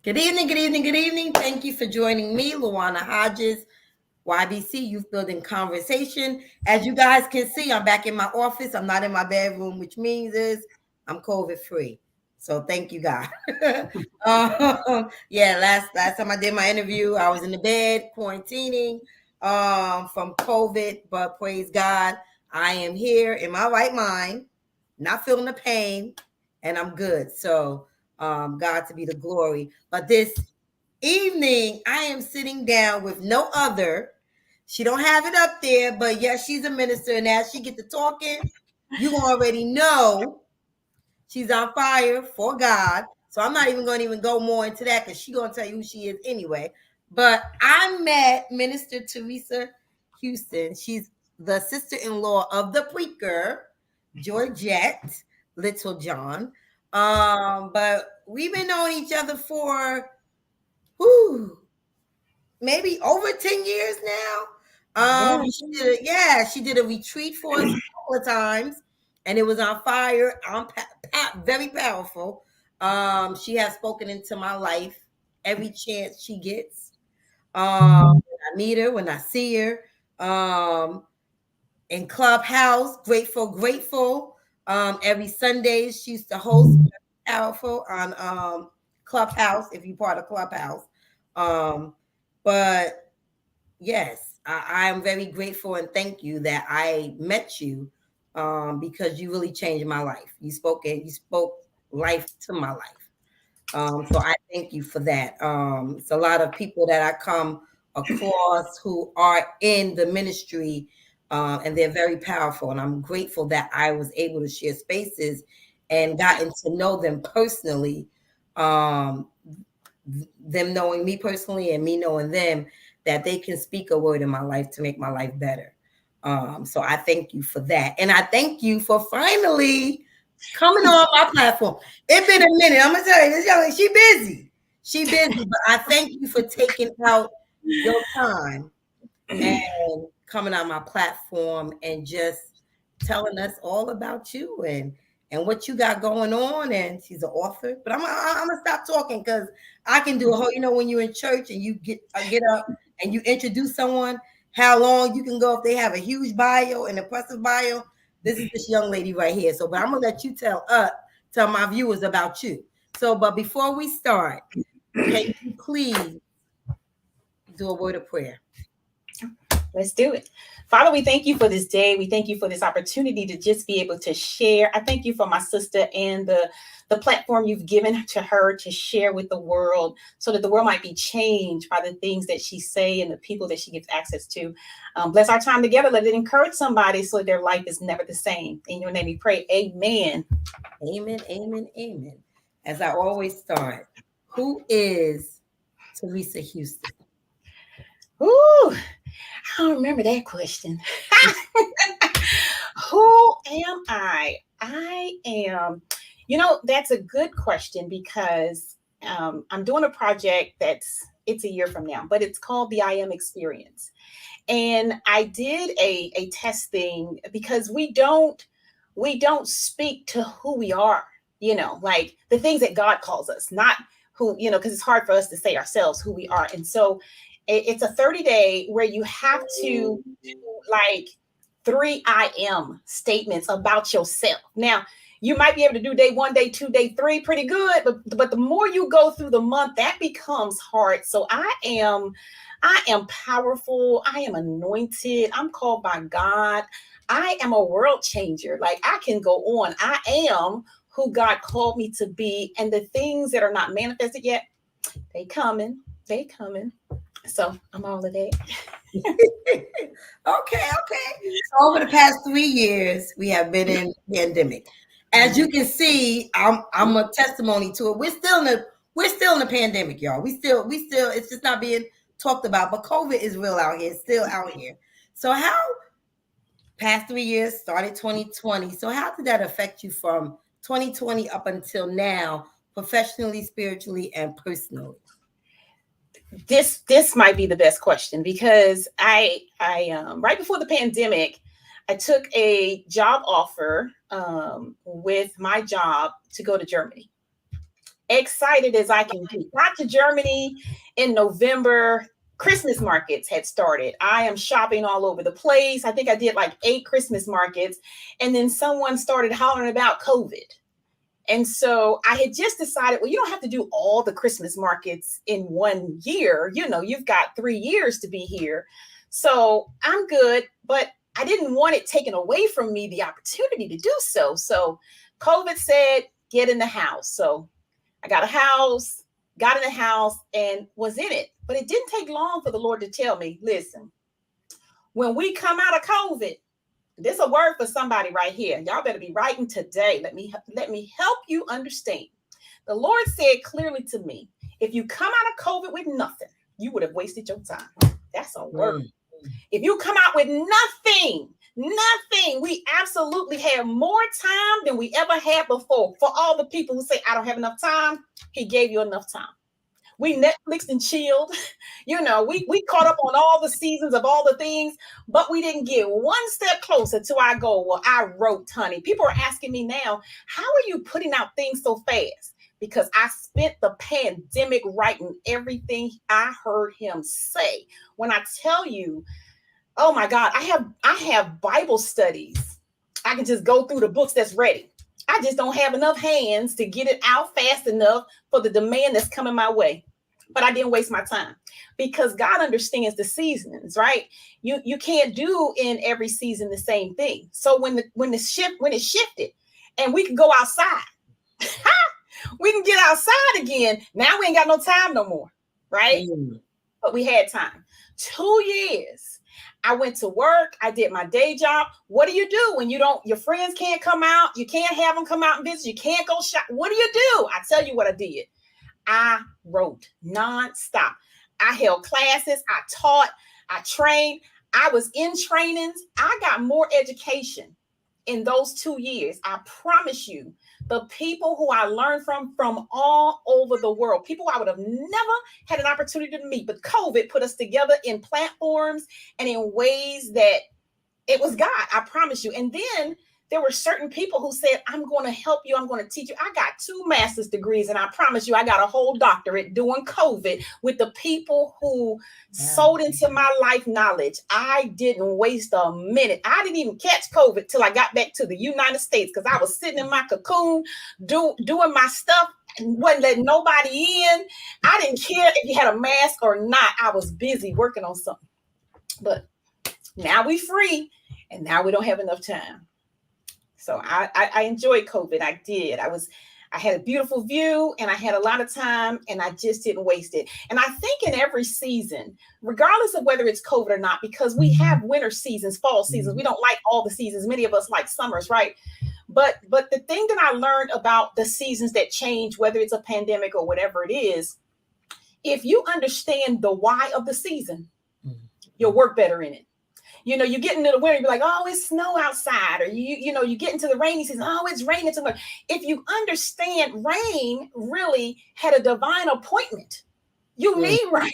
Good evening, good evening, good evening. Thank you for joining me, Luana Hodges, YBC-Youth Building Conversation. As you guys can see, I'm back in my office. I'm not in my bedroom, which means I'm COVID-free. So thank you, God. Last time I did my interview, I was in the bed quarantining from COVID, but praise God, I am here in my right mind, not feeling the pain, and I'm good. So God to be the glory. But this evening, I am sitting down with no other. She don't have it up there, but yes, she's a minister, and as she get to talking, you already know she's on fire for God. So I'm not even going to go more into that because she's going to tell you who she is anyway. But I met Minister Theresa Houston. She's the sister-in-law of the preacher, Georgette Littlejohn. But we've been knowing each other for maybe over 10 years now. She did a retreat for us a couple of times, and it was on fire. Very powerful. She has spoken into my life every chance she gets. When I meet her, when I see her, in Clubhouse, grateful. Every Sunday she used to host powerful on Clubhouse, if you're part of Clubhouse. But yes, I am very grateful and thank you that I met you because you really changed my life. You spoke life to my life. So I thank you for that. It's a lot of people that I come across who are in the ministry, and they're very powerful. And I'm grateful that I was able to share spaces and gotten to know them personally, them knowing me personally and me knowing them, that they can speak a word in my life to make my life better. So I thank you for that. And I thank you for finally coming on my platform. It's been a minute. I'm gonna tell you, this young lady, she busy, but I thank you for taking out your time and coming on my platform and just telling us all about you and what you got going on. And she's an author, but I'm gonna stop talking because I can do a whole, when you're in church and you get up and you introduce someone, how long you can go if they have a huge bio, an impressive bio. This is this young lady right here. So, but I'm gonna let you tell my viewers about you. So, but before we start, can you please do a word of prayer? Let's do it. Father, we thank you for this day. We thank you for this opportunity to just be able to share. I thank you for my sister and the platform you've given to her to share with the world so that the world might be changed by the things that she say and the people that she gives access to. Bless our time together. Let it encourage somebody so that their life is never the same. In your name we pray. Amen. Amen, amen, amen. As I always start, who is Theresa Houston? Ooh, I don't remember that question. Who am I? I am, that's a good question because I'm doing a project it's a year from now, but it's called the I Am Experience. And I did a testing because we don't speak to who we are, like the things that God calls us, not who, because it's hard for us to say ourselves who we are. And so it's a 30-day where you have to do like 3 I am statements about yourself. Now, you might be able to do day 1, day 2, day 3 pretty good, but the more you go through the month, that becomes hard. So I am powerful. I am anointed. I'm called by God. I am a world changer. Like I can go on. I am who God called me to be. And the things that are not manifested yet, they coming. So I'm all of that. Okay. So over the past 3 years, we have been in pandemic. As you can see, I'm a testimony to it. We're still in the pandemic, y'all. We still it's just not being talked about, but COVID is real out here. It's still out here. So how past 3 years started 2020. So how did that affect you from 2020 up until now, professionally, spiritually, and personally? This might be the best question because I right before the pandemic, I took a job offer with my job to go to Germany. excited as I can be. Got to Germany in November. Christmas markets had started. I am shopping all over the place. I think I did like 8 Christmas markets. And then someone started hollering about COVID. And so I had just decided, well, you don't have to do all the Christmas markets in 1 year. You know, you've got 3 years to be here. So I'm good, but I didn't want it taken away from me, the opportunity to do so. So COVID said, get in the house. So I got a house, got in the house and was in it. But it didn't take long for the Lord to tell me, listen, when we come out of COVID, this is a word for somebody right here. Y'all better be writing today. Let me help you understand. The Lord said clearly to me, if you come out of COVID with nothing, you would have wasted your time. That's a word. If you come out with nothing, we absolutely have more time than we ever had before. For all the people who say, I don't have enough time, he gave you enough time. We Netflixed and chilled. You know, we caught up on all the seasons of all the things, but we didn't get one step closer to our goal. Well, I wrote, honey. People are asking me now, how are you putting out things so fast? Because I spent the pandemic writing everything I heard him say. When I tell you, oh my God, I have Bible studies. I can just go through the books that's ready. I just don't have enough hands to get it out fast enough for the demand that's coming my way. But I didn't waste my time because God understands the seasons, right? You can't do in every season the same thing. So when it shifted and we can go outside, we can get outside again. Now we ain't got no time no more, right? But we had time. 2 years. I went to work. I did my day job. What do you do when your friends can't come out? You can't have them come out and visit. You can't go shop. What do you do? I tell you what I did. I wrote nonstop. I held classes. I taught. I trained. I was in trainings. I got more education in those 2 years. I promise you, the people who I learned from all over the world, people I would have never had an opportunity to meet, but COVID put us together in platforms and in ways that it was God, I promise you. And then there were certain people who said, I'm going to help you. I'm going to teach you. I got 2 master's degrees, and I promise you, I got a whole doctorate doing COVID with the people who sold into my life knowledge. I didn't waste a minute. I didn't even catch COVID till I got back to the United States because I was sitting in my cocoon doing my stuff and wasn't letting nobody in. I didn't care if you had a mask or not. I was busy working on something. But now we free, and now we don't have enough time. So I enjoyed COVID. I did. I had a beautiful view and I had a lot of time and I just didn't waste it. And I think in every season, regardless of whether it's COVID or not, because we have winter seasons, fall seasons, we don't like all the seasons. Many of us like summers, right? But the thing that I learned about the seasons that change, whether it's a pandemic or whatever it is, if you understand the why of the season, you'll work better in it. You know, you get into the winter, you're like, oh, it's snow outside. Or you get into the rainy season, oh, it's raining. If you understand rain really had a divine appointment, you need rain.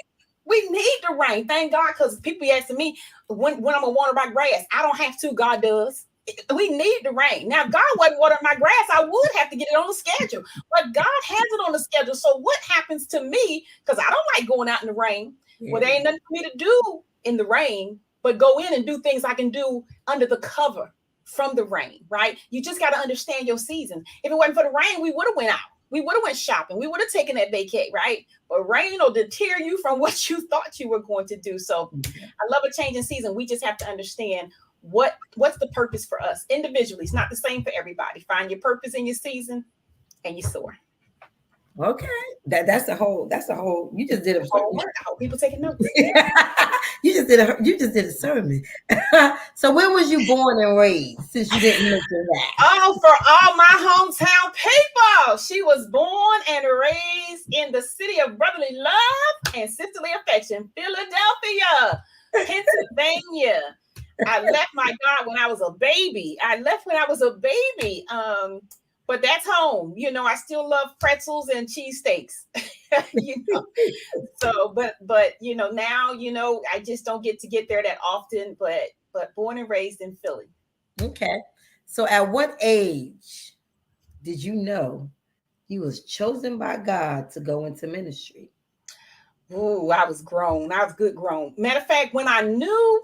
We need the rain. Thank God, because people be asking me when I'm gonna water my grass. I don't have to, God does. We need the rain. Now, if God wasn't watering my grass, I would have to get it on the schedule. But God has it on the schedule. So what happens to me, because I don't like going out in the rain, well, there ain't nothing for me to do in the rain, but go in and do things I can do under the cover from the rain, right? You just got to understand your season. If it wasn't for the rain, we would have went out. We would have went shopping. We would have taken that vacay, right? But rain will deter you from what you thought you were going to do. So I love a changing season. We just have to understand what's the purpose for us individually. It's not the same for everybody. Find your purpose in your season and you soar. Okay. That's a whole you just did a whole word. I hope people taking notes. you just did a sermon. So where was you born and raised, since you didn't mention that? Oh, for all my hometown people. She was born and raised in the city of brotherly love and sisterly affection, Philadelphia, Pennsylvania. I left my God when I was a baby. But that's home. You know, I still love pretzels and cheesesteaks. You know, so but you know, now, you know, I just don't get there that often, but born and raised in Philly. Okay. So at what age did you know You was chosen by God to go into ministry. Ooh, I was grown. I was good grown. Matter of fact, when I knew,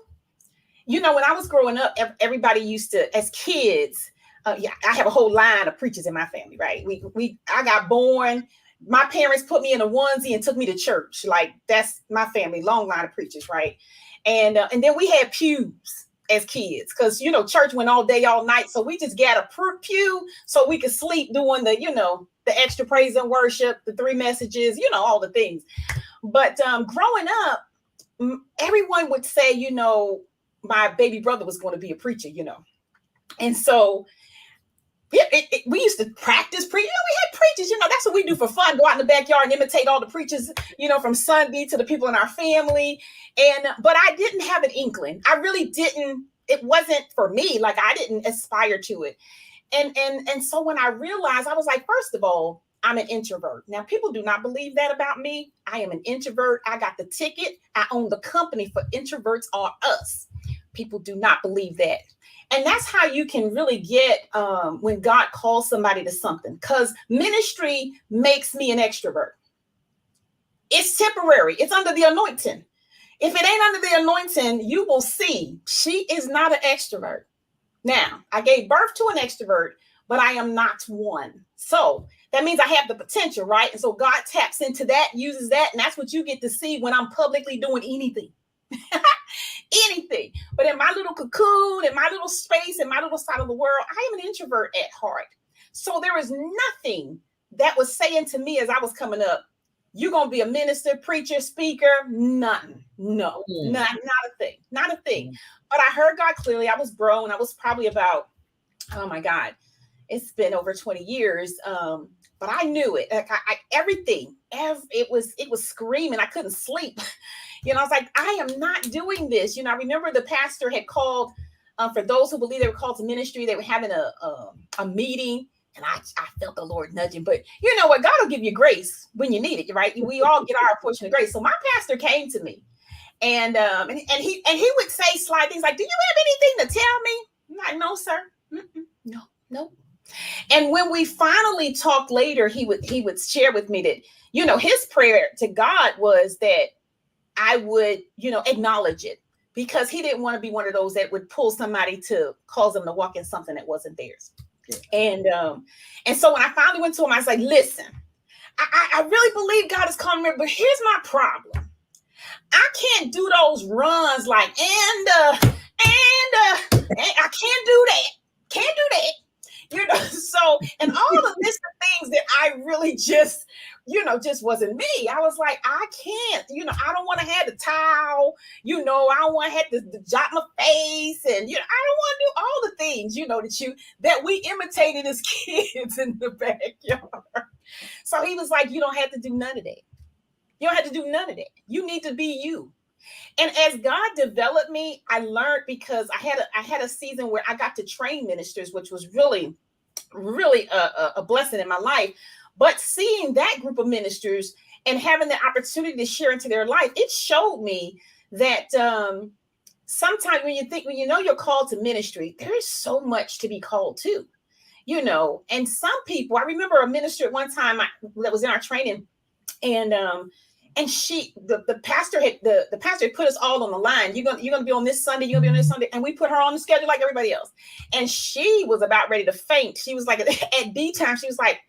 when I was growing up, everybody used to, as kids, yeah, I have a whole line of preachers in my family, right? I got born. My parents put me in a onesie and took me to church. Like that's my family, long line of preachers, right? And then we had pews as kids because church went all day, all night, so we just got a pew so we could sleep doing the extra praise and worship, the three messages, all the things. But growing up, everyone would say, my baby brother was going to be a preacher, and so we used to practice preaching. We had preachers, that's what we do for fun. Go out in the backyard and imitate all the preachers, from Sunday to the people in our family. But I didn't have an inkling. I really didn't. It wasn't for me. Like I didn't aspire to it. And so when I realized, I was like, first of all, I'm an introvert. Now, people do not believe that about me. I am an introvert. I got the ticket. I own the company for Introverts Are Us. People do not believe that. And that's how you can really get when God calls somebody to something, because ministry makes me an extrovert. It's temporary. It's under the anointing. If it ain't under the anointing, you will see she is not an extrovert. Now, I gave birth to an extrovert, but I am not one. So that means I have the potential, right? And so God taps into that, uses that, and that's what you get to see when I'm publicly doing anything. Anything. But in my little cocoon, in my little space, in my little side of the world, I am an introvert at heart. So there is nothing that was saying to me as I was coming up, you're going to be a minister, preacher, speaker, nothing. No, not a thing, not a thing. But I heard God clearly. I was grown. I was probably about, oh my God, it's been over 20 years. But I knew it. Like everything, it was screaming. I couldn't sleep. I was like, I am not doing this. I remember the pastor had called, for those who believe they were called to ministry, they were having a meeting, and I felt the Lord nudging. But you know what? God will give you grace when you need it, right? We all get our portion of grace. So my pastor came to me, and he would say sly things like, "Do you have anything to tell me?" I'm like, "No, sir. No." And when we finally talked later, he would share with me that, his prayer to God was that I would, acknowledge it, because he didn't want to be one of those that would pull somebody to cause them to walk in something that wasn't theirs. Yeah. And so when I finally went to him, I was like, listen, I really believe God is calling me, but here's my problem. I can't do those runs like, and I can't do that. Can't do that. So, and all of this are things that I really just wasn't me. I was like, I can't, I don't want to have the towel, I don't want to have the jot my face, and, I don't want to do all the things, that we imitated as kids in the backyard. So he was like, you don't have to do none of that. You don't have to do none of that. You need to be you. And as God developed me, I learned, because I had a season where I got to train ministers, which was really, really a blessing in my life. But seeing that group of ministers and having the opportunity to share into their life, it showed me that sometimes when you know you're called to ministry, there is so much to be called to, And some people, I remember a minister at one time that was in our training, and the pastor had put us all on the line. You're gonna be on this Sunday, you're gonna be on this Sunday, and we put her on the schedule like everybody else. And she was about ready to faint. She was like, at B time, she was like,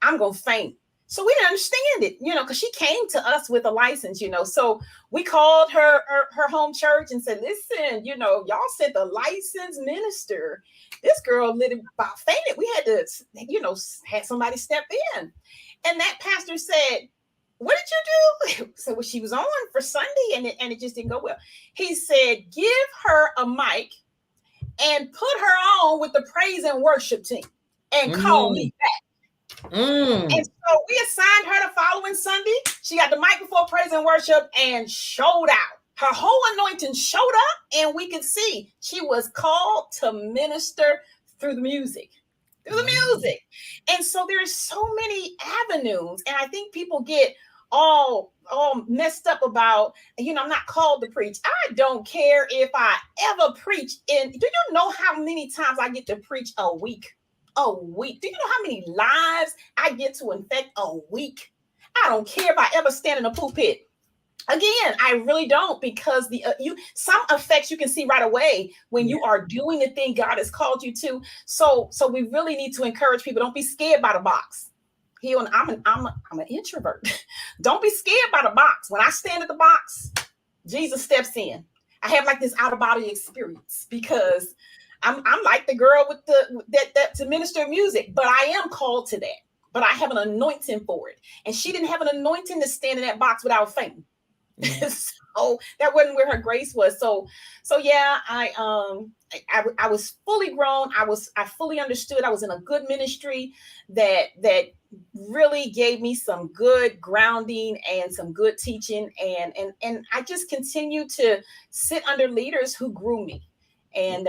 I'm gonna faint. So we didn't understand it, because she came to us with a license, So we called her home church and said, listen, y'all sent the licensed minister. This girl literally about fainted. We had to, had somebody step in. And that pastor said, what did you do? So she was on for Sunday, and it just didn't go well. He said, give her a mic and put her on with the praise and worship team and call me back. And so we assigned her the following Sunday. She got the mic before praise and worship and showed out. Her whole anointing showed up, and we could see she was called to minister through the music. And so there's so many avenues, and I think people get all messed up about, I'm not called to preach. I don't care if I ever preach. And do you know how many times I get to preach a week? a week. Do you know how many lives I get to infect a week? I don't care if I ever stand in a pulpit. Again, I really don't, because some effects you can see right away when Yeah. you are doing the thing God has called you to. So we really need to encourage people. Don't be scared by the box. I'm an introvert. Don't be scared by the box. When I stand at the box, Jesus steps in. I have like this out of body experience, because I'm like the girl with that to minister music, but I am called to that. But I have an anointing for it, and she didn't have an anointing to stand in that box without fainting. Yeah. So that wasn't where her grace was. So yeah, I was fully grown. I fully understood. I was in a good ministry that really gave me some good grounding and some good teaching, and I just continued to sit under leaders who grew me. And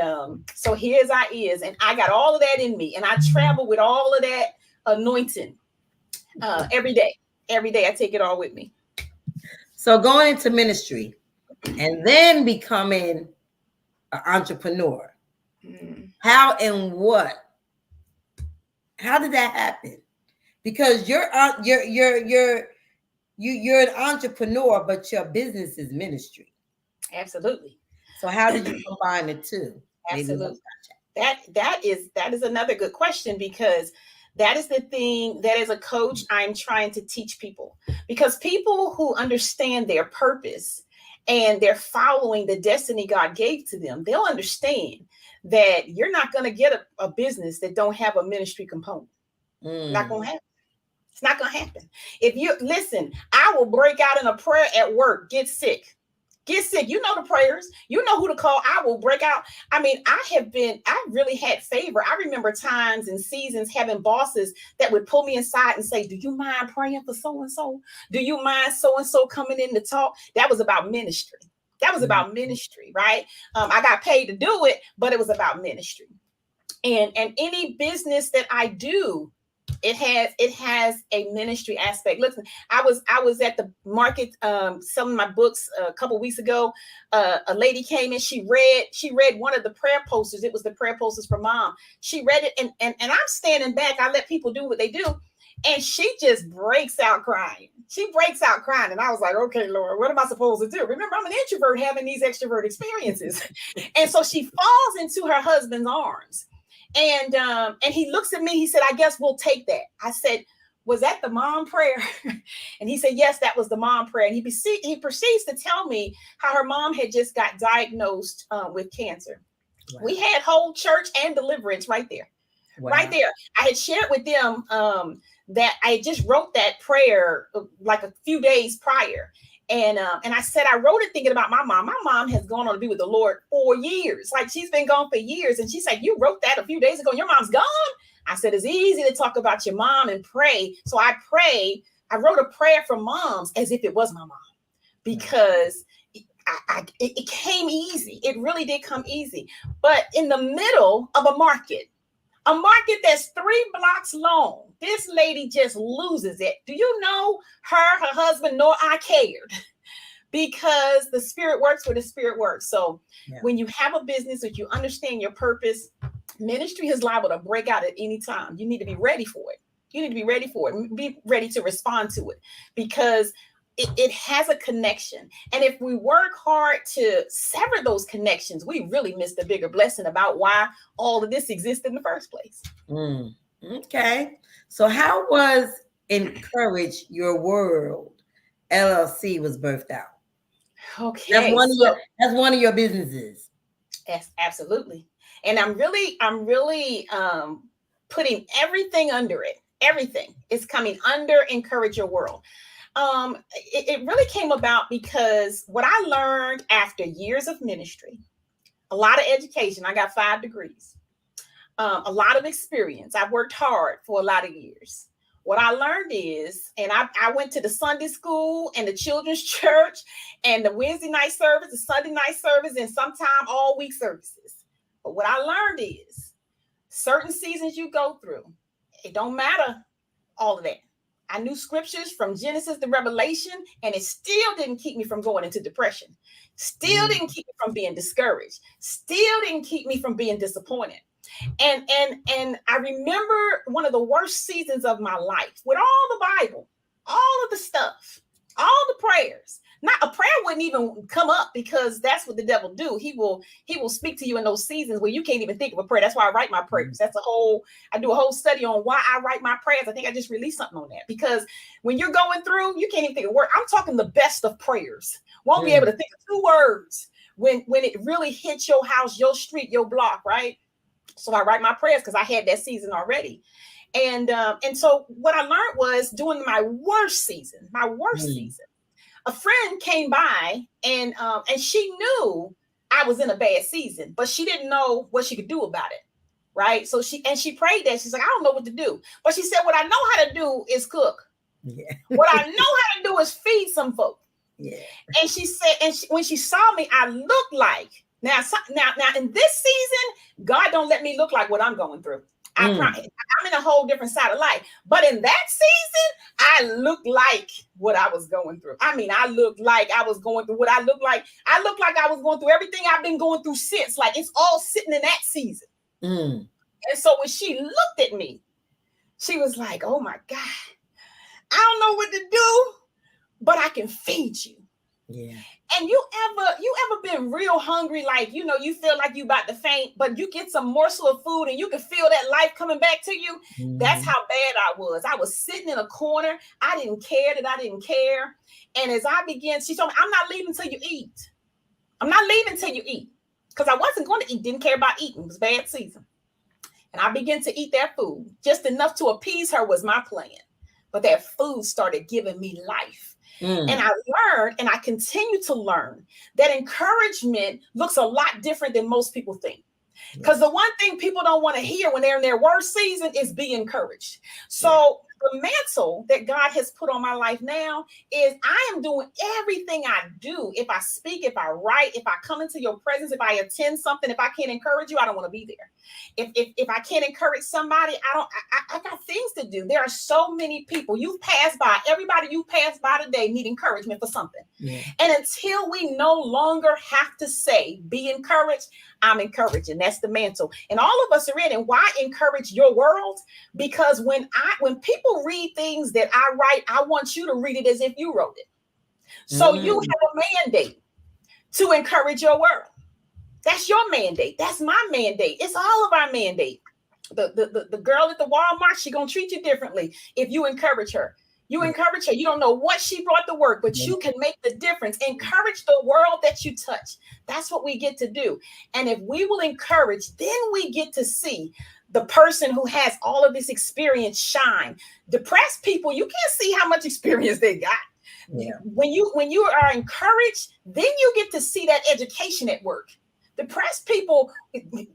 so here's I is, and I got all of that in me, and I travel with all of that anointing every day. Every day I take it all with me. So going into ministry and then becoming an entrepreneur, how and what? How did that happen? Because you're an entrepreneur, but your business is ministry. Absolutely. So how did you combine the two? Absolutely. That is another good question, because that is the thing that as a coach I'm trying to teach people, because people who understand their purpose and they're following the destiny God gave to them, they'll understand that you're not going to get a business that don't have a ministry component. Not going to happen. It's not going to happen. If you listen, I will break out in a prayer at work, get sick. Get sick. You know the prayers. You know who to call. I will break out. I mean, I really had favor. I remember times and seasons having bosses that would pull me aside and say, do you mind praying for so-and-so? Do you mind so-and-so coming in to talk? That was about ministry. That was about ministry, right? I got paid to do it, but it was about ministry. And any business that I do, it has a ministry aspect. Listen, I was at the market selling my books a couple weeks ago. A lady came in. She read one of the prayer posters. It was the prayer posters for mom. She read it, and I'm standing back. I let people do what they do, and she just breaks out crying. She breaks out crying, and I was like, okay, Lord, what am I supposed to do? Remember, I'm an introvert having these extrovert experiences, and so she falls into her husband's arms. And he looks at me. He said, I guess we'll take that. I said, was that the mom prayer? And he said, yes, that was the mom prayer. And he proceeds to tell me how her mom had just got diagnosed with cancer. Wow. We had whole church and deliverance right there. Wow. Right there. I had shared with them that I just wrote that prayer like a few days prior. And I said, I wrote it thinking about my mom. My mom has gone on to be with the Lord for years. Like, she's been gone for years. And she said, you wrote that a few days ago. Your mom's gone. I said, it's easy to talk about your mom and pray. So I prayed. I wrote a prayer for moms as if it was my mom, because it came easy. It really did come easy. But in the middle of a market that's 3 blocks long, this lady just loses it. Do you know her husband, nor I cared, because the Spirit works where the Spirit works. So when you have a business that you understand your purpose, ministry is liable to break out at any time. You need to be ready for it. You need to be ready for it. Be ready to respond to it, because it has a connection. And if we work hard to sever those connections, we really miss the bigger blessing about why all of this exists in the first place. Okay. So how was Encourage Your World LLC was birthed out? Okay. That's one of your businesses. Yes, absolutely. And I'm really putting everything under it. Everything is coming under Encourage Your World. It really came about because what I learned after years of ministry, a lot of education. I got 5 degrees, a lot of experience. I've worked hard for a lot of years. What I learned is, and I went to the Sunday school and the children's church and the Wednesday night service, the Sunday night service, and sometime all week services. But what I learned is certain seasons you go through, it don't matter all of that. I knew scriptures from Genesis to Revelation, and it still didn't keep me from going into depression. Still didn't keep me from being discouraged. Still didn't keep me from being disappointed. And I remember one of the worst seasons of my life with all the Bible, all of the stuff, all the prayers. Not a prayer wouldn't even come up because that's what the devil do. He will speak to you in those seasons where you can't even think of a prayer. That's why I write my prayers. I do a whole study on why I write my prayers. I think I just released something on that because when you're going through, you can't even think of a word. I'm talking the best of prayers. Won't be able to think of 2 words when it really hits your house, your street, your block, right? So I write my prayers because I had that season already. And so what I learned was during my worst season, a friend came by and she knew I was in a bad season, but she didn't know what she could do about it. Right. So she prayed that. She's like, I don't know what to do. But she said, what I know how to do is cook. Yeah. What I know how to do is feed some folk. Yeah. And she said, when she saw me, I looked like now in this season, God don't let me look like what I'm going through. I'm in a whole different side of life. But in that season, I looked like what I was going through. I mean, I looked like I was going through what I looked like. I looked like I was going through everything I've been going through since. Like it's all sitting in that season. And so when she looked at me, she was like, oh my God, I don't know what to do, but I can feed you. Yeah. And you ever been real hungry, like, you know, you feel like you about to faint, but you get some morsel of food and you can feel that life coming back to you. That's how bad I was. I was sitting in a corner. I didn't care that I didn't care. And as I began, she told me, I'm not leaving till you eat. I'm not leaving till you eat. Because I wasn't going to eat, didn't care about eating. It was bad season. And I began to eat that food. Just enough to appease her was my plan. But that food started giving me life. And I learned, and I continue to learn, that encouragement looks a lot different than most people think. Because the one thing people don't want to hear when they're in their worst season is be encouraged. So the mantle that God has put on my life now is I am doing everything I do. If I speak, if I write, if I come into your presence, if I attend something, if I can't encourage you, I don't want to be there. If I can't encourage somebody, I got things to do. There are so many people you've passed by. Everybody you passed by today need encouragement for something. Yeah. And until we no longer have to say, be encouraged, I'm encouraging. That's the mantle. And all of us are in. And why encourage your world? Because when people read things that I write, I want you to read it as if you wrote it. So you have a mandate to encourage your world. That's your mandate. That's my mandate. It's all of our mandate. The girl at the Walmart, she's going to treat you differently if you encourage her. You encourage her. You don't know what she brought to work, but you can make the difference. Encourage the world that you touch. That's what we get to do. And if we will encourage, then we get to see the person who has all of this experience shine. Depressed people, you can't see how much experience they got. Yeah. When you are encouraged, then you get to see that education at work. Depressed people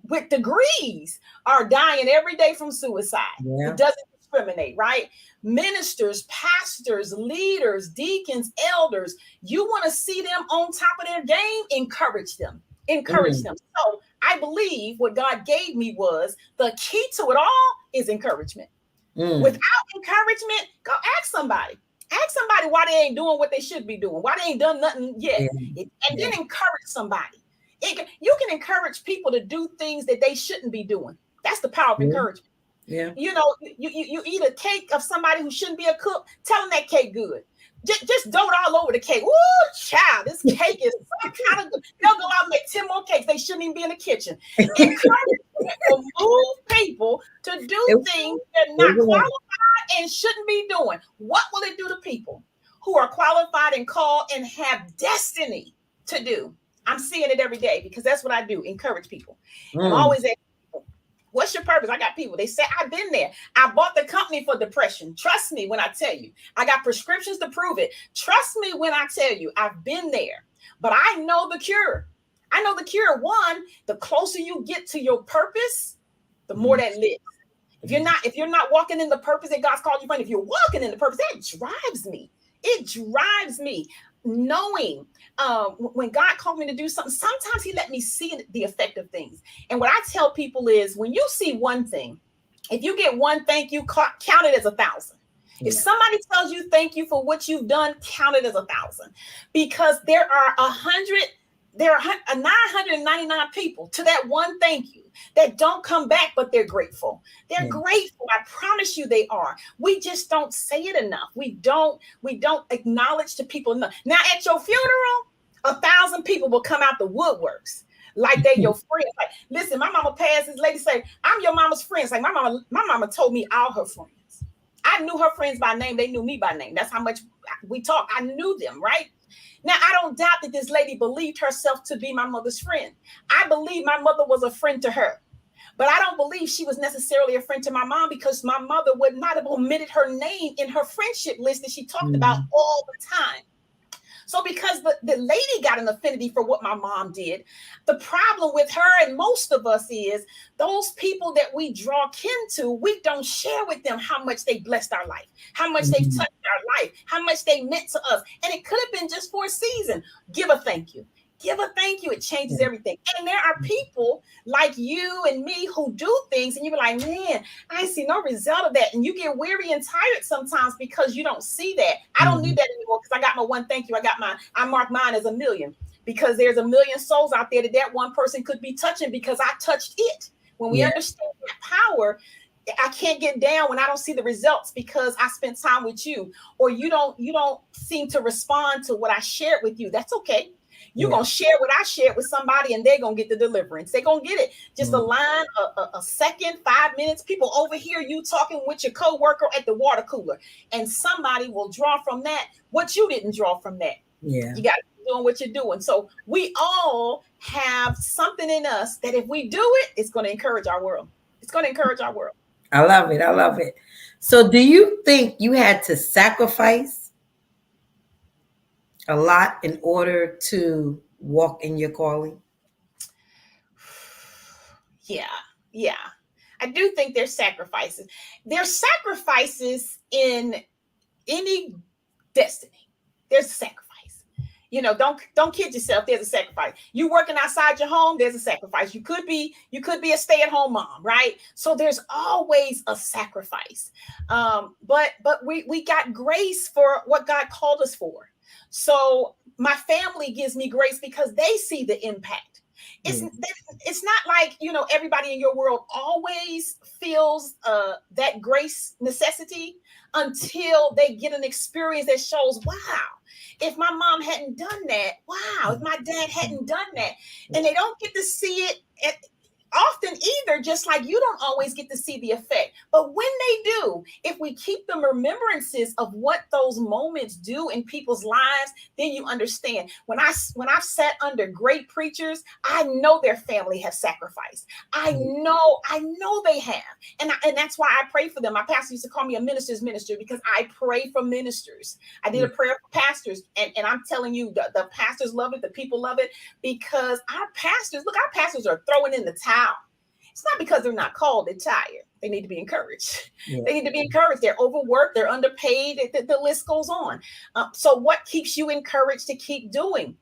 with degrees are dying every day from suicide. Yeah. It doesn't discriminate, right? Ministers, pastors, leaders, deacons, elders, you want to see them on top of their game, encourage them. Encourage them. So I believe what God gave me was the key to it all is encouragement. Without encouragement, go ask somebody. Ask somebody why they ain't doing what they should be doing, why they ain't done nothing yet. And then encourage somebody. You can encourage people to do things that they shouldn't be doing. That's the power of encouragement. Yeah. You know, you eat a cake of somebody who shouldn't be a cook, tell them that cake good. Just dote all over the cake. Ooh, child, this cake is some kind of good. They'll go out and make 10 more cakes. They shouldn't even be in the kitchen. Encouragement will move people to do things they're not qualified and shouldn't be doing. What will it do to people who are qualified and called and have destiny to do? I'm seeing it every day because that's what I do, encourage people. I'm always asking people, what's your purpose? I got people, they say, I've been there. I bought the company for depression. Trust me when I tell you. I got prescriptions to prove it. Trust me when I tell you, I've been there. But I know the cure. I know the cure. One, the closer you get to your purpose, the more that lives. If you're not walking in the purpose that God's called you for, if you're walking in the purpose, that drives me. It drives me. Knowing when God called me to do something, sometimes he let me see the effect of things. And what I tell people is when you see one thing, if you get one thank you, count it as 1,000. Yeah. If somebody tells you thank you for what you've done, count it as 1,000. Because there are 100 there are 999 people to that one thank you that don't come back, but they're grateful. They're grateful. I promise you they are. We just don't say it enough. We don't acknowledge the people enough. Now at your funeral, 1,000 people will come out the woodworks like they're your friends. Like, listen, my mama passed. This lady say, "I'm your mama's friends." Like my mama told me all her friends. I knew her friends by name. They knew me by name. That's how much we talk. I knew them, right? Now, I don't doubt that this lady believed herself to be my mother's friend. I believe my mother was a friend to her. But I don't believe she was necessarily a friend to my mom, because my mother would not have omitted her name in her friendship list that she talked about all the time. So because the lady got an affinity for what my mom did, the problem with her and most of us is those people that we draw kin to, we don't share with them how much they blessed our life, how much they've touched our life, how much they meant to us. And it could have been just for a season. Give a thank you. Give a thank you. It changes everything. And there are people like you and me who do things and you're like, man, I see no result of that. And you get weary and tired sometimes because you don't see that. I don't need that anymore because I got my one thank you. I mark mine as 1,000,000, because there's 1,000,000 souls out there that one person could be touching because I touched it. When we understand that power, I can't get down when I don't see the results because I spent time with you, or you don't seem to respond to what I shared with you. That's okay. You're going to share what I shared with somebody and they're going to get the deliverance. They're going to get it. Just a line, a second, 5 minutes. People overhear you talking with your coworker at the water cooler, and somebody will draw from that what you didn't draw from that. You got to be doing what you're doing. So we all have something in us that if we do it, it's going to encourage our world. It's going to encourage our world. I love it. I love it. So do you think you had to sacrifice a lot in order to walk in your calling? Yeah. I do think there's sacrifices. There's sacrifices in any destiny. There's a sacrifice. Don't kid yourself. There's a sacrifice. You working outside your home, there's a sacrifice. You could be a stay-at-home mom, right? So there's always a sacrifice. But we got grace for what God called us for. So my family gives me grace because they see the impact. It's not like, everybody in your world always feels that grace necessity until they get an experience that shows, wow, if my mom hadn't done that, wow, if my dad hadn't done that. And they don't get to see it often either, just like you don't always get to see the effect. But when they do, if we keep the remembrances of what those moments do in people's lives, then you understand. When I've sat under great preachers, I know their family has sacrificed. I know they have. And that's why I pray for them. My pastor used to call me a minister's minister because I pray for ministers. I did a prayer for pastors. And I'm telling you, the pastors love it. The people love it because our pastors are throwing in the towel. It's not because they're not called, they're tired. They need to be encouraged. They need to be encouraged. They're overworked, they're underpaid, the list goes on. So what keeps you encouraged to keep doing?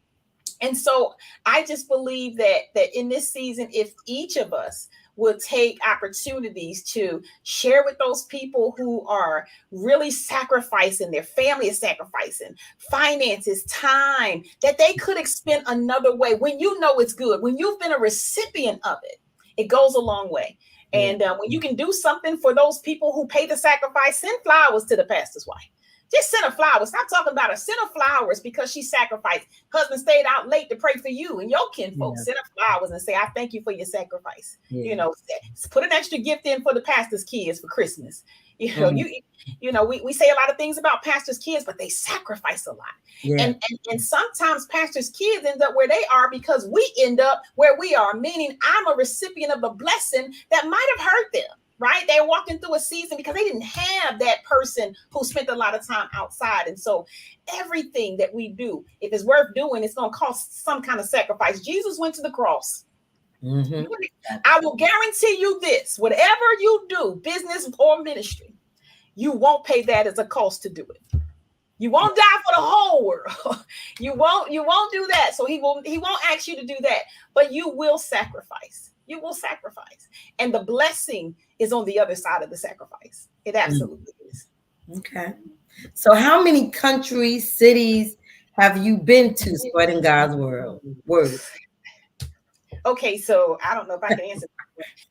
And so I just believe that in this season, if each of us will take opportunities to share with those people who are really sacrificing, their family is sacrificing, finances, time, that they could expend another way. When you know it's good, when you've been a recipient of it, it goes a long way. And when you can do something for those people who pay the sacrifice, send flowers to the pastor's wife. Just send her flowers. Stop talking about her. Send her flowers because she sacrificed. Husband stayed out late to pray for you and your kinfolk. Send her flowers and say, I thank you for your sacrifice. Put an extra gift in for the pastor's kids for Christmas. We say a lot of things about pastors' kids, but they sacrifice a lot. And sometimes pastors' kids end up where they are because we end up where we are, meaning I'm a recipient of a blessing that might have hurt them. Right? They're walking through a season because they didn't have that person who spent a lot of time outside. And so everything that we do, if it's worth doing, it's going to cost some kind of sacrifice. Jesus went to the cross. I will guarantee you this, whatever you do, business or ministry, you won't pay that as a cost to do it. You won't die for the whole world. You won't do that. So he won't ask you to do that, but you will sacrifice. You will sacrifice. And the blessing is on the other side of the sacrifice. It absolutely is. Okay. So how many countries, cities, have you been to spreading God's word? Okay, so I don't know if I can answer.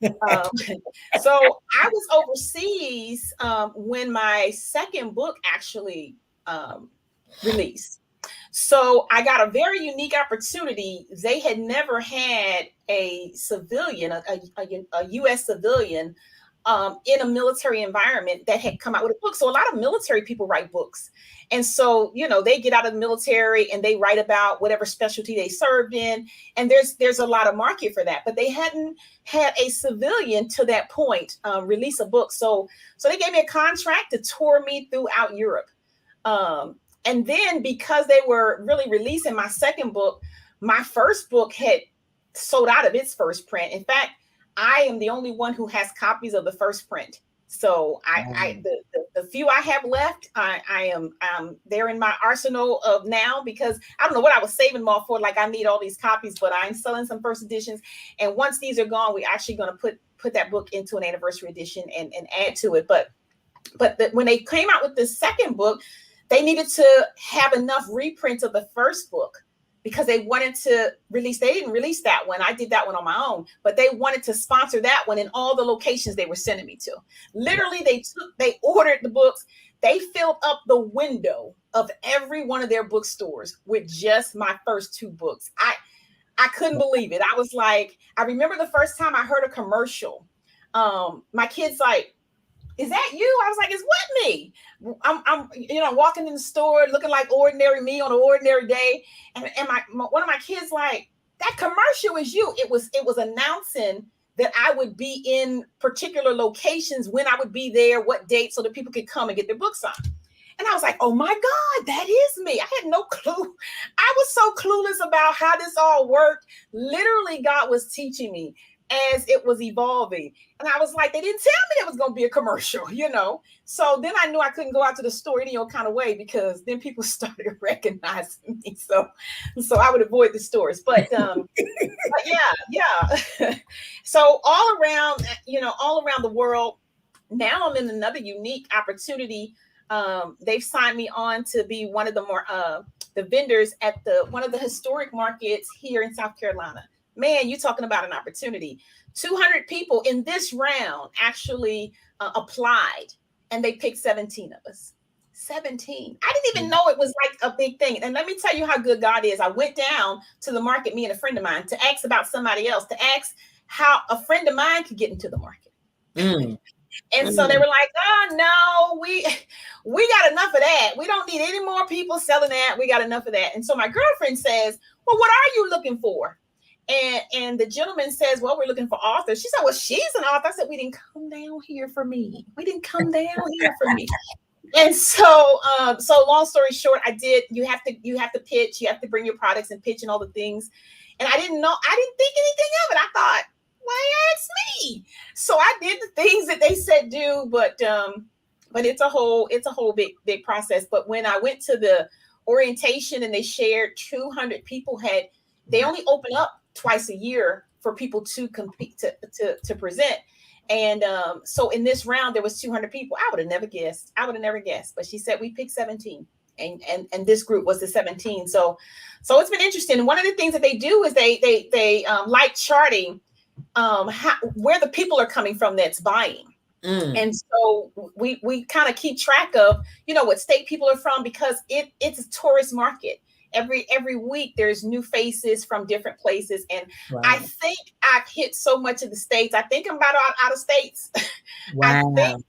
Um, so I was overseas when my second book actually released. So I got a very unique opportunity. They had never had a civilian, a U.S. civilian, in a military environment that had come out with a book. So a lot of military people write books. And so, they get out of the military and they write about whatever specialty they served in. And there's a lot of market for that. But they hadn't had a civilian to that point release a book. So they gave me a contract to tour me throughout Europe. And then because they were really releasing my second book, my first book had sold out of its first print. In fact, I am the only one who has copies of the first print. So the few I have left, I am they're in my arsenal of now, because I don't know what I was saving them all for. Like, I need all these copies, but I'm selling some first editions. And once these are gone, we're actually going to put that book into an anniversary edition and add to it. But when they came out with the second book, they needed to have enough reprints of the first book, because they wanted to release. They didn't release that one. I did that one on my own, but they wanted to sponsor that one in all the locations they were sending me to. Literally, they ordered the books. They filled up the window of every one of their bookstores with just my first two books. I couldn't believe it. I was like, I remember the first time I heard a commercial. My kid's like, "Is that you?" I was like, "It's what me?" I'm walking in the store looking like ordinary me on an ordinary day, and one of my kids like, "That commercial is you." It was announcing that I would be in particular locations, when I would be there, what date, so that people could come and get their books on. And I was like, "Oh my God, that is me." I had no clue. I was so clueless about how this all worked. Literally, God was teaching me as it was evolving. And I was like, they didn't tell me it was going to be a commercial, So then I knew I couldn't go out to the store any old kind of way, because then people started recognizing me. So I would avoid the stores. But yeah. So all around the world, now I'm in another unique opportunity. They've signed me on to be one of the vendors at one of the historic markets here in South Carolina. Man, you're talking about an opportunity. 200 people in this round actually applied, and they picked 17 of us. 17. I didn't even know it was like a big thing. And let me tell you how good God is. I went down to the market, me and a friend of mine, to ask about somebody else, to ask how a friend of mine could get into the market. And so they were like, "Oh no, we got enough of that. We don't need any more people selling that. We got enough of that." And so my girlfriend says, "Well, what are you looking for?" And the gentleman says, "Well, we're looking for authors." She said, "Well, she's an author." I said, "We didn't come down here for me. We didn't come down here for me." And so long story short, you have to pitch, you have to bring your products and pitch and all the things. And I didn't think anything of it. I thought, why ask me? So I did the things that they said do, but it's a whole big process. But when I went to the orientation and they shared 200 people they only open up twice a year for people to compete to present. And so in this round, there was 200 people. I would have never guessed. But she said we picked 17, and this group was the 17. So it's been interesting. One of the things that they do is they like charting where the people are coming from that's buying. And so we kind of keep track of what state people are from, because it's a tourist market. Every week there's new faces from different places, and wow. I think I've hit so much of the states. I think I'm about out of states. Wow. I think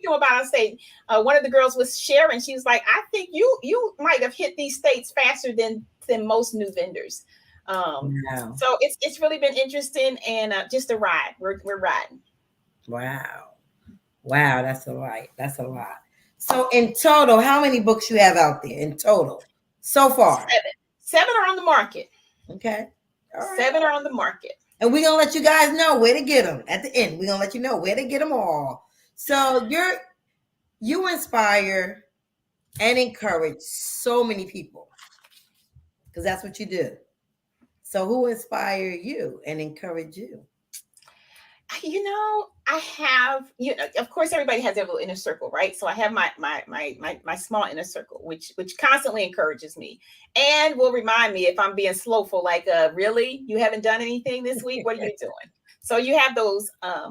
I'm about out of state. One of the girls was sharing. She was like, "I think you might have hit these states faster than most new vendors." Wow. So it's really been interesting, and just a ride. We're riding. Wow, that's a lot. So in total, how many books you have out there in total? So far, 7 are on the market. Okay. All right. 7 are on the market. And we're going to let you guys know where to get them. At the end, we're going to let you know where to get them all. So you inspire and encourage so many people, because that's what you do. So who inspired you and encouraged you? I have, of course, everybody has their little inner circle, right? So I have my small inner circle, which constantly encourages me and will remind me if I'm being slowful, like, really, you haven't done anything this week? What are you doing? So you have those. I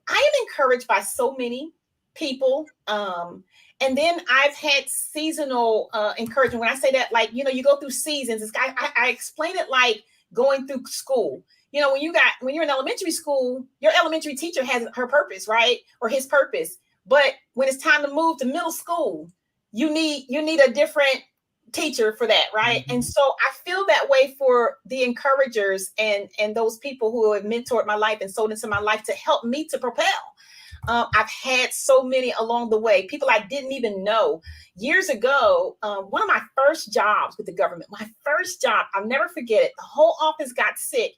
am encouraged by so many people. And then I've had seasonal encouragement. When I say that, like, you go through seasons. I explain it like going through school. When you're in elementary school, your elementary teacher has her purpose, right? Or his purpose. But when it's time to move to middle school, you need a different teacher for that, right? Mm-hmm. And so I feel that way for the encouragers and those people who have mentored my life and sold into my life to help me to propel. I've had so many along the way, people I didn't even know. Years ago, one of my first jobs with the government, I'll never forget it. The whole office got sick.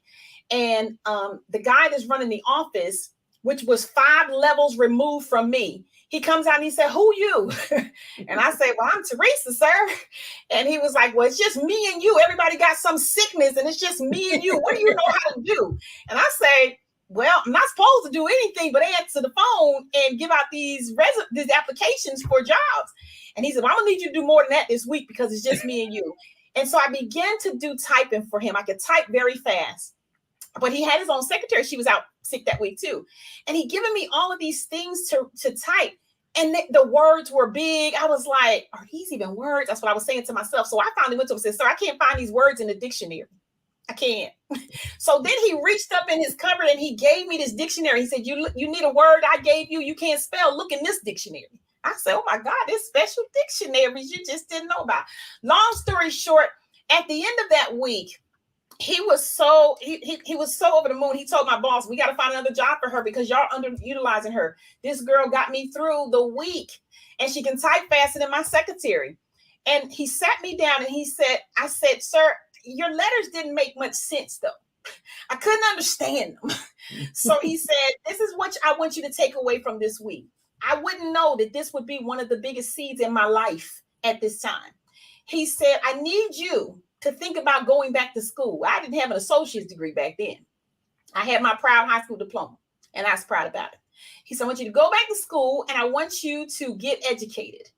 And the guy that's running the office, which was 5 levels removed from me, he comes out and he said, "Who you?" And I say, "Well, I'm Theresa, sir." And he was like, "Well, it's just me and you. Everybody got some sickness and it's just me and you. What do you know how to do?" And I say, "Well, I'm not supposed to do anything but answer the phone and give out these applications for jobs." And he said, "Well, I'm gonna need you to do more than that this week because it's just me and you." And so I began to do typing for him. I could type very fast. But he had his own secretary. She was out sick that week too. And he given me all of these things to type. And the words were big. I was like, are these even words? That's what I was saying to myself. So I finally went to him and said, "Sir, I can't find these words in the dictionary. I can't." So then he reached up in his cupboard and he gave me this dictionary. He said, you need a word I gave you. You can't spell. Look in this dictionary. I said, "Oh my God, there's special dictionaries you just didn't know about." Long story short, at the end of that week, he was so over the moon. He told my boss, "We got to find another job for her because y'all underutilizing her. This girl got me through the week and she can type faster than my secretary." And he sat me down and I said, "Sir, your letters didn't make much sense though. I couldn't understand them." So he said, "This is what I want you to take away from this week. I wouldn't know that this would be one of the biggest seeds in my life at this time." He said, "I need you to think about going back to school." I didn't have an associate's degree back then. I had my proud high school diploma, and I was proud about it. He said, "I want you to go back to school, and I want you to get educated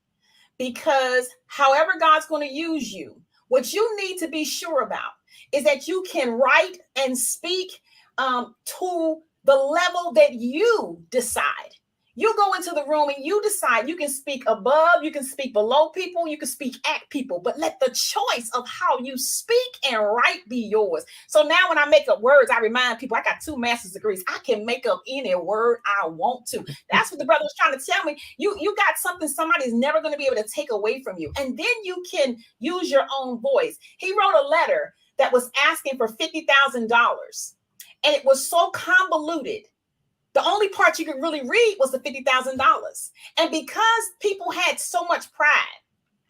because however God's going to use you, what you need to be sure about is that you can write and speak to the level that you decide. You go into the room and you decide you can speak above, you can speak below people, you can speak at people, but let the choice of how you speak and write be yours." So now when I make up words, I remind people I got 2 master's degrees. I can make up any word I want to. That's what the brother was trying to tell me. You got something somebody's never going to be able to take away from you. And then you can use your own voice. He wrote a letter that was asking for $50,000. And it was so convoluted. The only part you could really read was the $50,000. And because people had so much pride,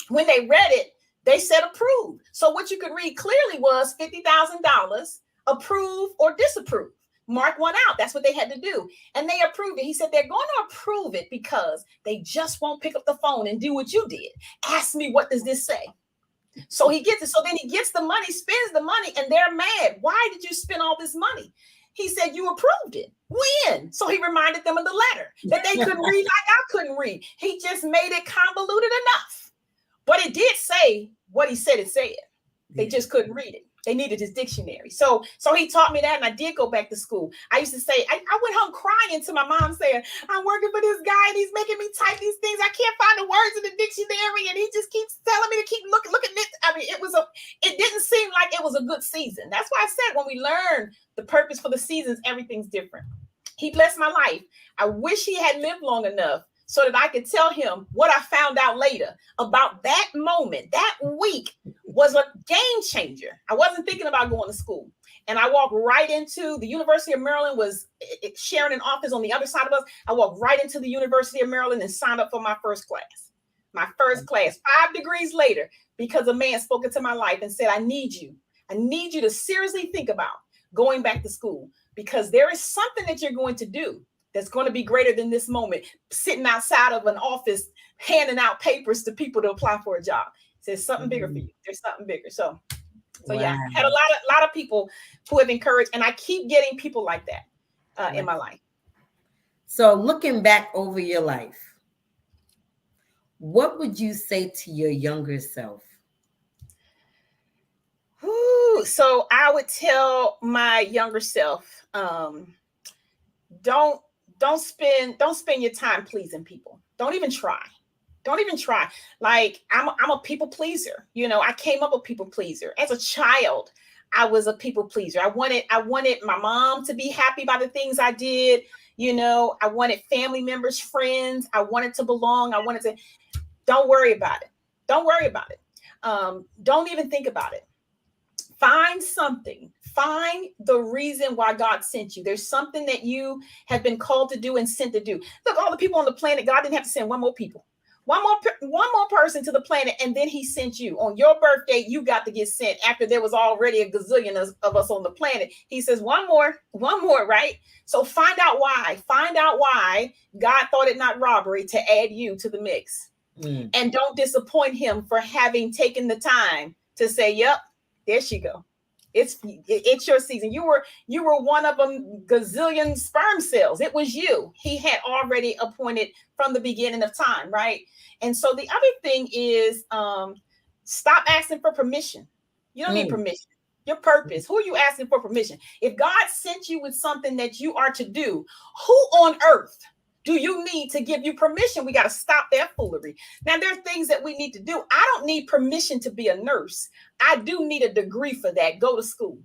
when they read it, they said approve. So what you could read clearly was $50,000, approve or disapprove. Mark one out. That's what they had to do. And they approved it. He said they're going to approve it because they just won't pick up the phone and do what you did. Ask me, what does this say? So he gets it. So then he gets the money, spends the money, and they're mad. "Why did you spend all this money?" He said, "You approved it." When? So he reminded them of the letter that they couldn't read like I couldn't read. He just made it convoluted enough. But it did say what he said it said. They just couldn't read it. They needed his dictionary. So he taught me that, and I did go back to school. I used to say, I went home crying to my mom saying, "I'm working for this guy, and he's making me type these things. I can't find the words in the dictionary, and he just keeps telling me to keep looking at this." I mean, it didn't seem like it was a good season. That's why I said when we learn the purpose for the seasons, everything's different. He blessed my life. I wish he had lived long enough so that I could tell him what I found out later about that moment. That week was a game changer. I wasn't thinking about going to school. And I walked right into the University of Maryland, was sharing an office on the other side of us. I walked right into the University of Maryland and signed up for my first class. My first class, 5 degrees later, because a man spoke into my life and said, I need you to seriously think about going back to school, because there is something that you're going to do that's going to be greater than this moment, sitting outside of an office, handing out papers to people to apply for a job. There's something bigger for you. There's something bigger. So wow. Yeah, I had a lot of people who have encouraged, and I keep getting people like that in my life. So looking back over your life, what would you say to your younger self? Ooh, so I would tell my younger self, don't don't spend your time pleasing people. Don't even try. Don't even try. Like I'm a people pleaser. I came up a people pleaser. As a child, I was a people pleaser. I wanted my mom to be happy by the things I did. I wanted family members, friends. I wanted to belong. I wanted to. Don't worry about it. Don't worry about it. Don't even think about it. Find something. Find the reason why God sent you. There's something that you have been called to do and sent to do. Look, all the people on the planet, God didn't have to send one more people. One more person to the planet, and then he sent you. On your birthday, you got to get sent after there was already a gazillion of us on the planet. He says, one more, right? So find out why. Find out why God thought it not robbery to add you to the mix. And don't disappoint him for having taken the time to say, yep, there she go. It's your season. You were one of them gazillion sperm cells. It was you. He had already appointed from the beginning of time, right? And so the other thing is, stop asking for permission. You don't need permission. Your purpose. Who are you asking for permission? If God sent you with something that you are to do, who on earth do you need to give you permission? We got to stop that foolery. Now, there are things that we need to do. I don't need permission to be a nurse. I do need a degree for that. Go to school.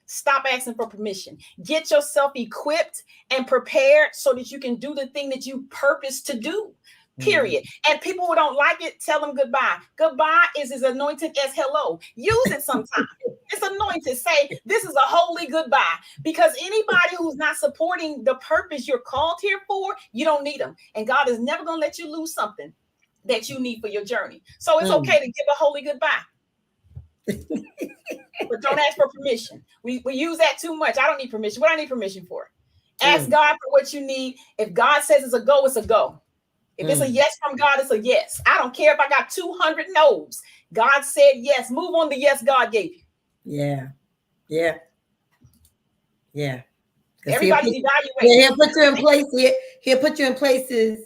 Stop asking for permission. Get yourself equipped and prepared so that you can do the thing that you purpose to do. Period. And people who don't like it, tell them goodbye. Goodbye is as anointed as hello. Use it sometime. It's anointed. Say, this is a holy goodbye. Because anybody who's not supporting the purpose you're called here for, you don't need them. And God is never going to let you lose something that you need for your journey. So it's okay to give a holy goodbye. But don't ask for permission. We use that too much. I don't need permission. What do I need permission for? Ask God for what you need. If God says it's a go, it's a go. If it's a yes from God, it's a yes. I don't care if I got 200 no's. God said yes. Move on the yes God gave you. Yeah. Everybody's evaluating. He'll put you in places. He'll put you in places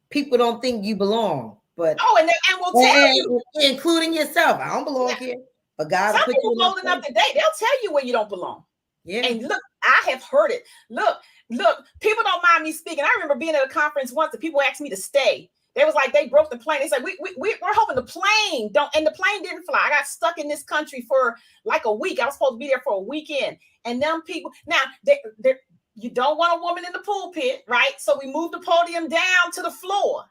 people don't think you belong. But and we'll tell you, including yourself. I don't belong here. But God, some people bold enough today, they'll tell you where you don't belong. Yeah. And look, I have heard it. Look, people don't mind me speaking. I remember being at a conference once and people asked me to stay. They was like, they broke the plane. They said, we're hoping the plane and the plane didn't fly. I got stuck in this country for like a week. I was supposed to be there for a weekend. And them people, now, you don't want a woman in the pulpit, right? So we moved the podium down to the floor.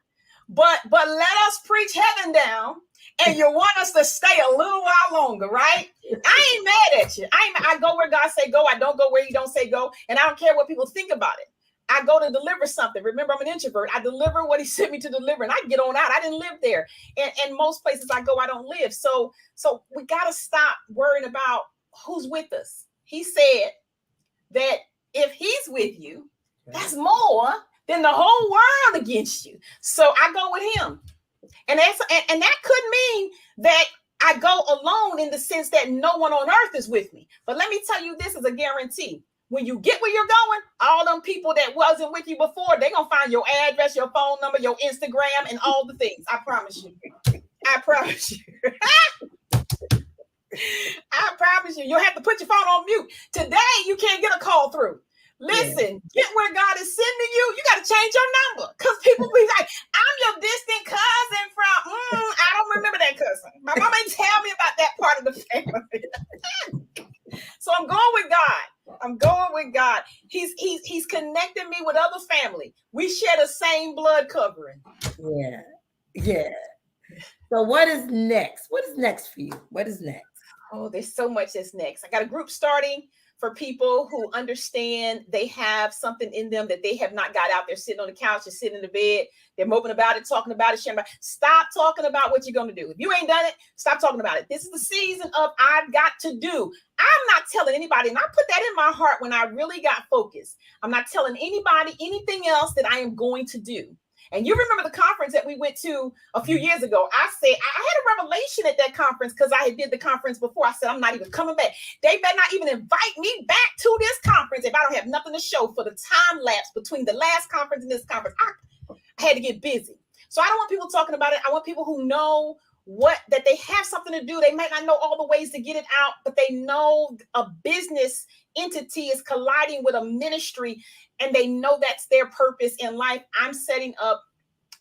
But let us preach heaven down. And you want us to stay a little while longer, right? I ain't mad at you. I go where God say go. I don't go where he don't say go. And I don't care what people think about it. I go to deliver something. Remember, I'm an introvert. I deliver what he sent me to deliver, and I get on out. I didn't live there. And most places I go, I don't live. So we got to stop worrying about who's with us. He said that if he's with you, that's more than the whole world against you. So I go with him. And that could mean that I go alone in the sense that no one on earth is with me. But let me tell you, this is a guarantee. When you get where you're going, all them people that wasn't with you before, they're going to find your address, your phone number, your Instagram, and all the things. I promise you. I promise you. I promise you. You'll have to put your phone on mute. Today, you can't get a call through. Listen, get where God is sending you. You got to change your number because people be like, I'm your distant cousin from, I don't remember that cousin. My mom ain't tell me about that part of the family. So I'm going with God. I'm going with God. He's connecting me with other family. We share the same blood covering. Yeah. So what is next? What is next for you? What is next? Oh, there's so much that's next. I got a group starting for people who understand they have something in them that they have not got out. They're sitting on the couch, they're sitting in the bed, they're moping about it, talking about it, sharing about it. Stop talking about what you're going to do. If you ain't done it, stop talking about it. This is the season of I've got to do. I'm not telling anybody, and I put that in my heart when I really got focused. I'm not telling anybody anything else that I am going to do. And you remember the conference that we went to a few years ago. I said, I had a revelation at that conference because I had did the conference before. I said, I'm not even coming back. They better not even invite me back to this conference if I don't have nothing to show for the time lapse between the last conference and this conference. I had to get busy. So I don't want people talking about it. I want people who know that they have something to do. They might not know all the ways to get it out, but they know a business entity is colliding with a ministry and they know that's their purpose in life. I'm setting up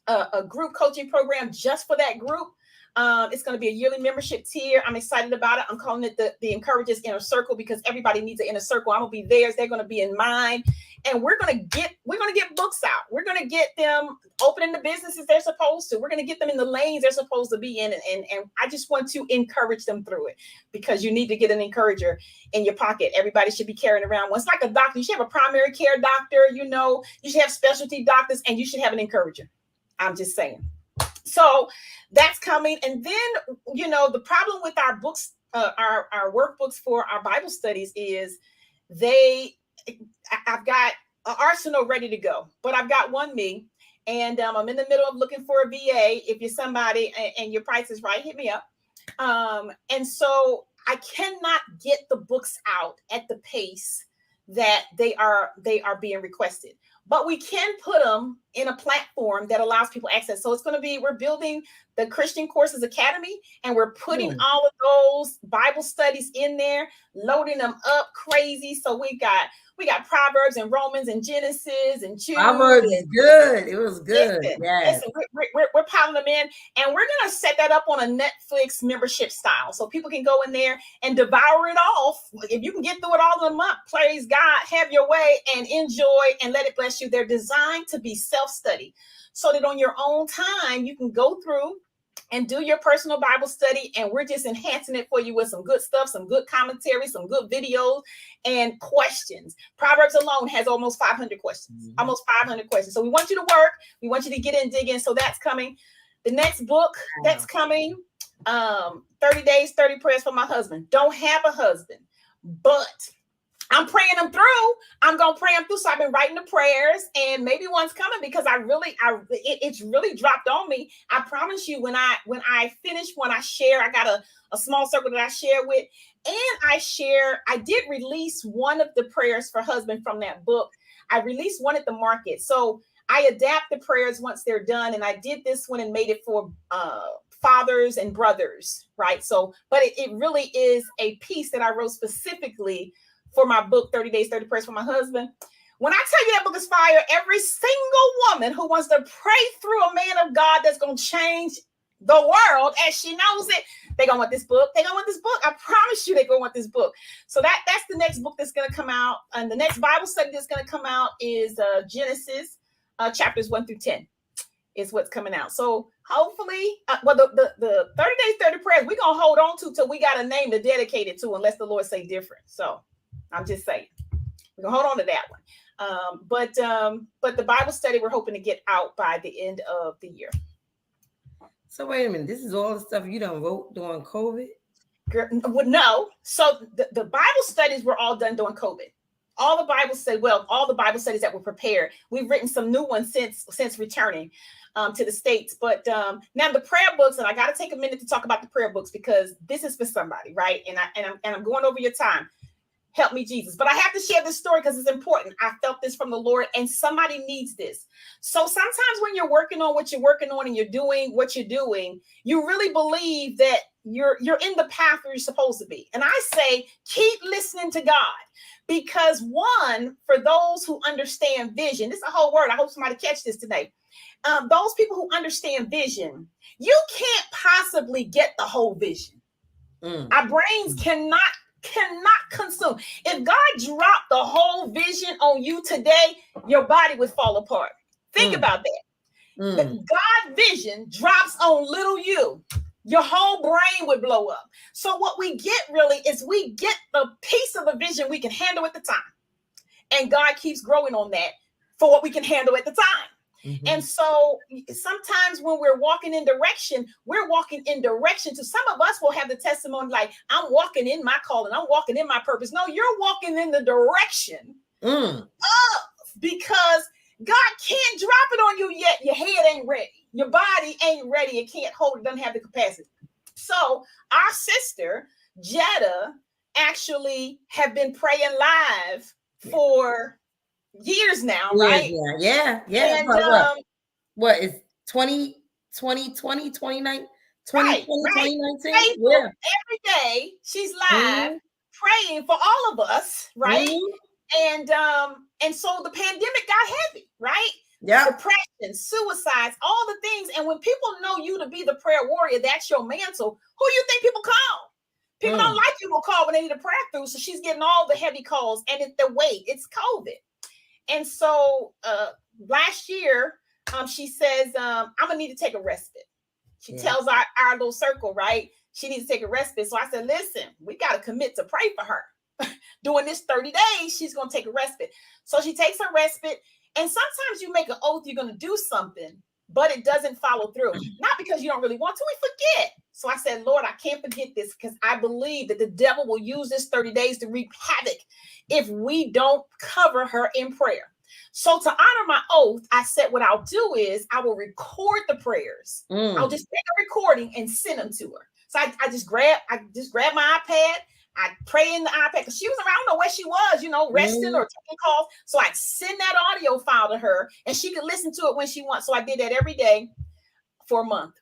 a group coaching program just for that group. It's going to be a yearly membership tier. I'm excited about it. I'm calling it the Encouragers Inner Circle because everybody needs an inner circle. I'm going to be theirs. They're going to be in mine. And we're going to get books out. We're going to get them opening the businesses they're supposed to. We're going to get them in the lanes they're supposed to be in. And I just want to encourage them through it because you need to get an encourager in your pocket. Everybody should be carrying around one. It's like a doctor. You should have a primary care doctor, you should have specialty doctors, and you should have an encourager. I'm just saying. So that's coming. And then, the problem with our books, our workbooks for our Bible studies is I've got an arsenal ready to go, but I've got one me, and I'm in the middle of looking for a VA. If you're somebody and your price is right, hit me up. And so I cannot get the books out at the pace that they are being requested. But we can put them in a platform that allows people access. So we're building the Christian Courses Academy, and we're putting all of those Bible studies in there, loading them up crazy. So we got Proverbs and Romans and Genesis and Jude. Proverbs is good. It was good. Yes. Listen, we're piling them in, and we're going to set that up on a Netflix membership style so people can go in there and devour it off. If you can get through it all in a month, praise God, have your way and enjoy and let it bless you. They're designed to be self-study so that on your own time, you can go through and do your personal Bible study. And we're just enhancing it for you with some good stuff, some good commentary, some good videos and questions. Proverbs alone has almost 500 questions, almost 500 questions. So we want you to work. We want you to get in, dig in. So that's coming. The next book that's coming, 30 Days, 30 Prayers for My Husband. Don't have a husband, but I'm praying them through. I'm going to pray them through. So I've been writing the prayers, and maybe one's coming because it's really dropped on me. I promise you, when I finish, when I share, I got a small circle that I share with, and I did release one of the prayers for husband from that book. I released one at the market. So I adapt the prayers once they're done. And I did this one and made it for, fathers and brothers. Right. So, but it really is a piece that I wrote specifically for my book, 30 Days, 30 Prayers for My Husband. When I tell you that book is fire, every single woman who wants to pray through a man of God that's going to change the world as she knows it, they're going to want this book. They're going to want this book. I promise you they're going to want this book. So that's the next book that's going to come out. And the next Bible study that's going to come out is Genesis chapters 1 through 10 is what's coming out. So hopefully, the 30 Days, 30 Prayers, we're going to hold on to till we got a name to dedicate it to, unless the Lord say different. So I'm just saying, we're gonna hold on to that one. But the Bible study, we're hoping to get out by the end of the year. So wait a minute, this is all the stuff you done wrote during COVID? Girl, no. So the Bible studies were all done during COVID. All the Bible studies that were prepared. We've written some new ones since returning to the States. But now the prayer books, and I got to take a minute to talk about the prayer books because this is for somebody, right? And I'm going over your time. Help me, Jesus. But I have to share this story because it's important. I felt this from the Lord, and somebody needs this. So sometimes when you're working on what you're working on and you're doing what you're doing, you really believe that you're in the path where you're supposed to be. And I say, keep listening to God, because one, for those who understand vision, this is a whole word. I hope somebody catch this today. Those people who understand vision, you can't possibly get the whole vision. Our brains cannot consume. If God dropped the whole vision on you today, your body would fall apart. Think about that. The God vision drops on little you, your whole brain would blow up. So what we get really is we get the piece of the vision we can handle at the time. And God keeps growing on that for what we can handle at the time. And so sometimes when we're walking in direction, to some of us will have the testimony like, I'm walking in my calling, I'm walking in my purpose. No, you're walking in the direction of, because God can't drop it on you yet. Your head ain't ready. Your body ain't ready. It can't hold it, doesn't have the capacity. So our sister, Jetta, actually have been praying live for years now, right? Yeah. And What is 2020, 2019? right. 2019? Facebook, Yeah. every day she's live Mm-hmm. praying for all of us, right? Mm-hmm. And so the pandemic got heavy, right? Yeah. Depression, suicides, all the things. And when people know you to be the prayer warrior, that's your mantle. Who you think people call? People don't like people call when they need a prayer through. So she's getting all the heavy calls, and it's the weight. It's COVID. And so last year, she says, I'm gonna need to take a respite. She tells our little circle, right? She needs to take a respite. So I said, listen, we got to commit to pray for her. During this 30 days, she's going to take a respite. So she takes her respite. And sometimes you make an oath you're going to do something, but it doesn't follow through. Not because you don't really want to, we forget. So I said, Lord, I can't forget this because I believe that the devil will use this 30 days to wreak havoc if we don't cover her in prayer. So to honor my oath, I said what I'll do is I will record the prayers. I'll just take a recording and send them to her. So I just grab my iPad. I pray in the iPad because she was around, I don't know where she was, resting or taking calls. So I'd send that audio file to her and she could listen to it when she wants. So I did that every day for a month.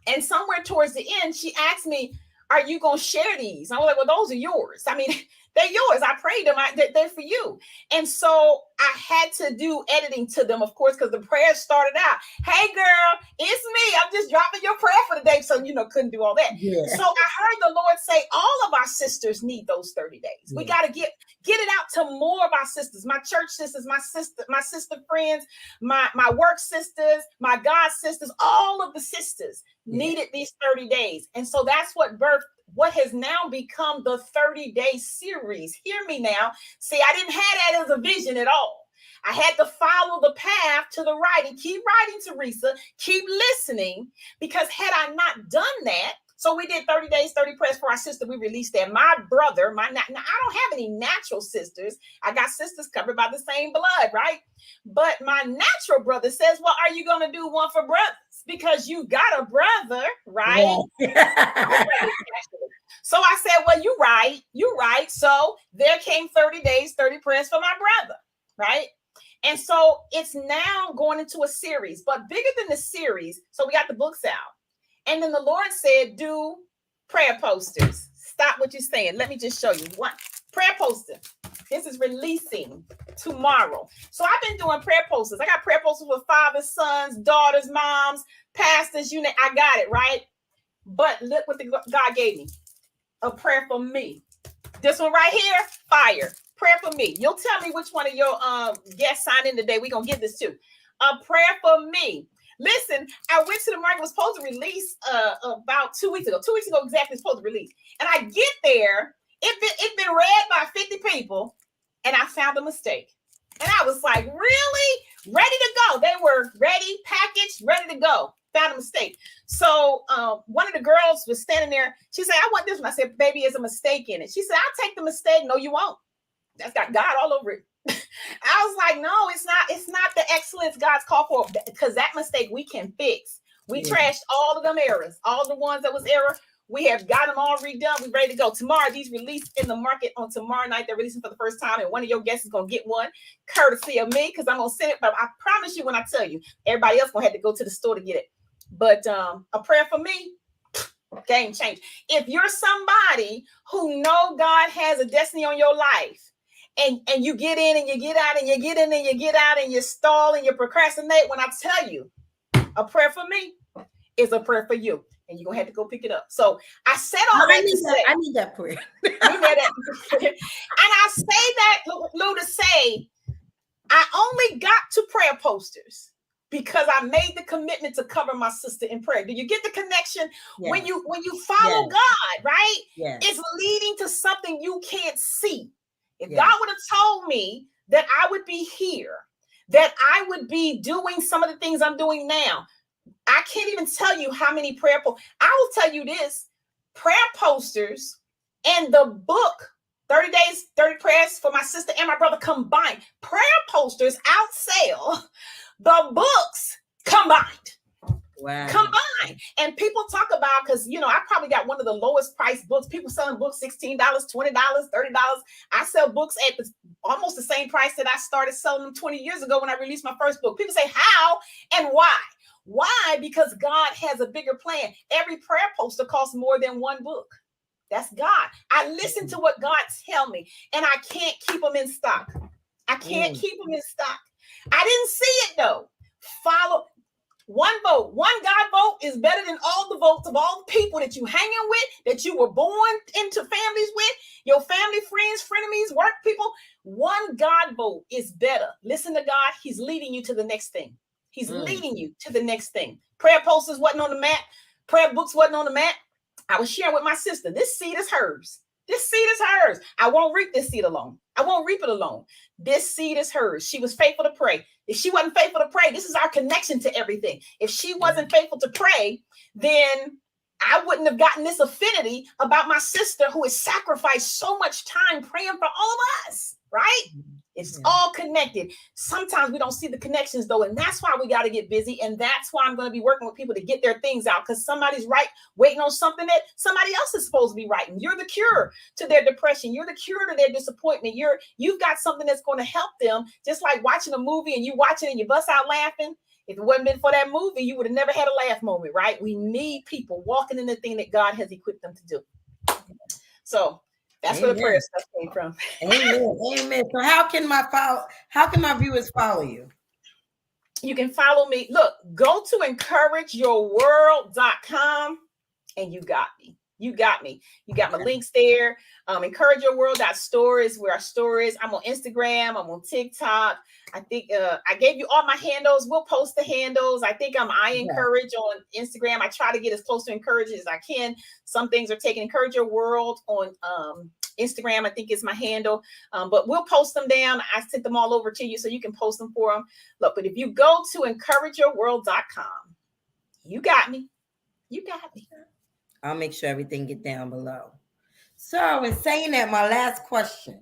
And somewhere towards the end, she asked me, are you going to share these? I was like, well, those are yours. I mean, they're yours. I prayed them. They're for you. And so I had to do editing to them, of course, because the prayers started out, hey, girl, it's me. I'm just dropping your prayer for the day. So, couldn't do all that. Yeah. So I heard the Lord say, all of our sisters need those 30 days. Yeah. We got to get it out to more of our sisters, my church sisters, my sister friends, my work sisters, my God sisters, all of the sisters needed these 30 days. And so that's what birthed what has now become the 30-day series. Hear me now. See, I didn't have that as a vision at all. I had to follow the path to the right and keep writing, Theresa, keep listening, because had I not done that, so we did 30 days, 30 prayers for our sister. We released that. My brother, now I don't have any natural sisters. I got sisters covered by the same blood, right? But my natural brother says, well, are you going to do one for brothers? Because you got a brother, right? Yeah. So I said, well, you're right. So there came 30 days, 30 prayers for my brother, right? And so it's now going into a series, but bigger than the series. So we got the books out. And then the Lord said, do prayer posters. Stop what you're saying. Let me just show you one prayer poster. This is releasing tomorrow. So I've been doing prayer posters. I got prayer posters with fathers, sons, daughters, moms, pastors, I got it, right? But look what God gave me. A prayer for me. This one right here, fire. Prayer for me. You'll tell me which one of your guests signed in today. We're going to give this to. A prayer for me. Listen, I went to the market, was supposed to release about 2 weeks ago. 2 weeks ago exactly, supposed to release. And I get there, it's been read by 50 people, and I found a mistake. And I was like, really? Ready to go. They were ready, packaged, ready to go. Found a mistake. So one of the girls was standing there. She said, I want this one. I said, baby, there's a mistake in it. She said, I'll take the mistake. No, you won't. That's got God all over it. I was like, no, it's not the excellence God's called for, because that mistake we can fix. We trashed all of them errors, all the ones that was error. We have got them all redone. We're ready to go. Tomorrow, these released in the market on tomorrow night. They're releasing for the first time, and one of your guests is going to get one, courtesy of me, because I'm going to send it. But I promise you, when I tell you, everybody else going to have to go to the store to get it. But a prayer for me, game change. If you're somebody who know God has a destiny on your life, and you get in and you get out and you get in and you get out and you stall and you procrastinate, when I tell you a prayer for me is a prayer for you, and you're gonna have to go pick it up. So I said all that to say, I need that prayer. And I say that, Lou, to say I only got to prayer posters because I made the commitment to cover my sister in prayer. Do you get the connection? Yes. When you follow God, right? Yes. It's leading to something you can't see. If God would have told me that I would be here, that I would be doing some of the things I'm doing now, I can't even tell you how many prayer posters. I will tell you this, prayer posters and the book 30 days, 30 prayers for my sister and my brother combined. Prayer posters outsell the books combined. Wow. Combined. And people talk about, because I probably got one of the lowest priced books. People selling books $16, $20, $30. I sell books at almost the same price that I started selling them 20 years ago when I released my first book. People say, how and why? Why? Because God has a bigger plan. Every prayer poster costs more than one book. That's God. I listen to what God tells me, and I can't keep them in stock. I can't keep them in stock. I didn't see it though. Follow one vote. One God vote is better than all the votes of all the people that you hanging with, that you were born into families with, your family, friends, frenemies, work people. One God vote is better. Listen to God. He's leading you to the next thing. He's leading you to the next thing. Prayer posters wasn't on the map. Prayer books wasn't on the map. I was sharing with my sister, this seed is hers. This seed is hers. I won't reap this seed alone. I won't reap it alone. This seed is hers. She was faithful to pray. If she wasn't faithful to pray, this is our connection to everything. If she wasn't faithful to pray, then I wouldn't have gotten this affinity about my sister who has sacrificed so much time praying for all of us, right? It's all connected. Sometimes we don't see the connections though, and that's why we got to get busy. And that's why I'm going to be working with people to get their things out, because somebody's waiting on something that somebody else is supposed to be writing. You're the cure to their depression. You're the cure to their disappointment. You've got something that's going to help them. Just like watching a movie and you watch it and you bust out laughing. If it wasn't been for that movie, you would have never had a laugh moment, right? We need people walking in the thing that God has equipped them to do. So that's where the prayer stuff came from. Amen. Amen. So how can my viewers follow you? You can follow me. Look, go to encourageyourworld.com and you got me. You got me. You got my links there. Encourageyourworld.store where our store is. I'm on Instagram. I'm on TikTok. I think I gave you all my handles. We'll post the handles. I think I encourage on Instagram. I try to get as close to encourage as I can. Some things are taken. Encourage Your World on Instagram, I think is my handle. But we'll post them down. I sent them all over to you so you can post them for them. Look, but if you go to encourageyourworld.com, you got me. You got me. I'll make sure everything get down below. So in saying that, my last question,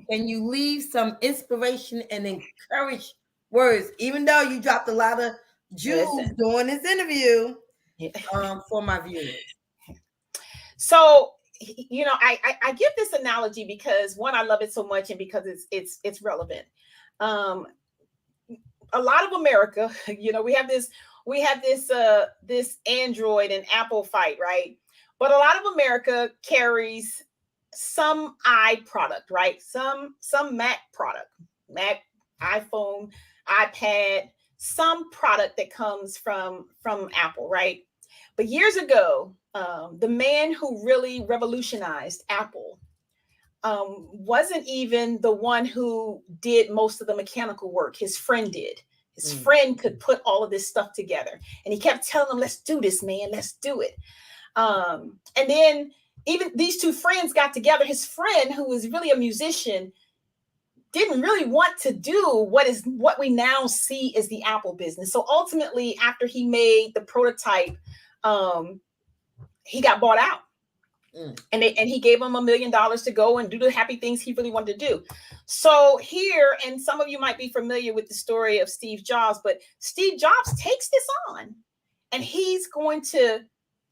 can you leave some inspiration and encourage words, even though you dropped a lot of jewels during this interview for my viewers? So, I give this analogy because one, I love it so much and because it's relevant. A lot of America, we have this Android and Apple fight, right? But a lot of America carries some product, right? Some Mac product, Mac, iPhone, iPad, some product that comes from Apple, right? But years ago, the man who really revolutionized Apple wasn't even the one who did most of the mechanical work. His friend did. His friend could put all of this stuff together. And he kept telling him, let's do this, man. Let's do it. And then even these two friends got together. His friend, who was really a musician, didn't really want to do what we now see as the Apple business. So ultimately, after he made the prototype, he got bought out. And he gave him $1 million to go and do the happy things he really wanted to do. So here, and some of you might be familiar with the story of Steve Jobs, but Steve Jobs takes this on and he's going to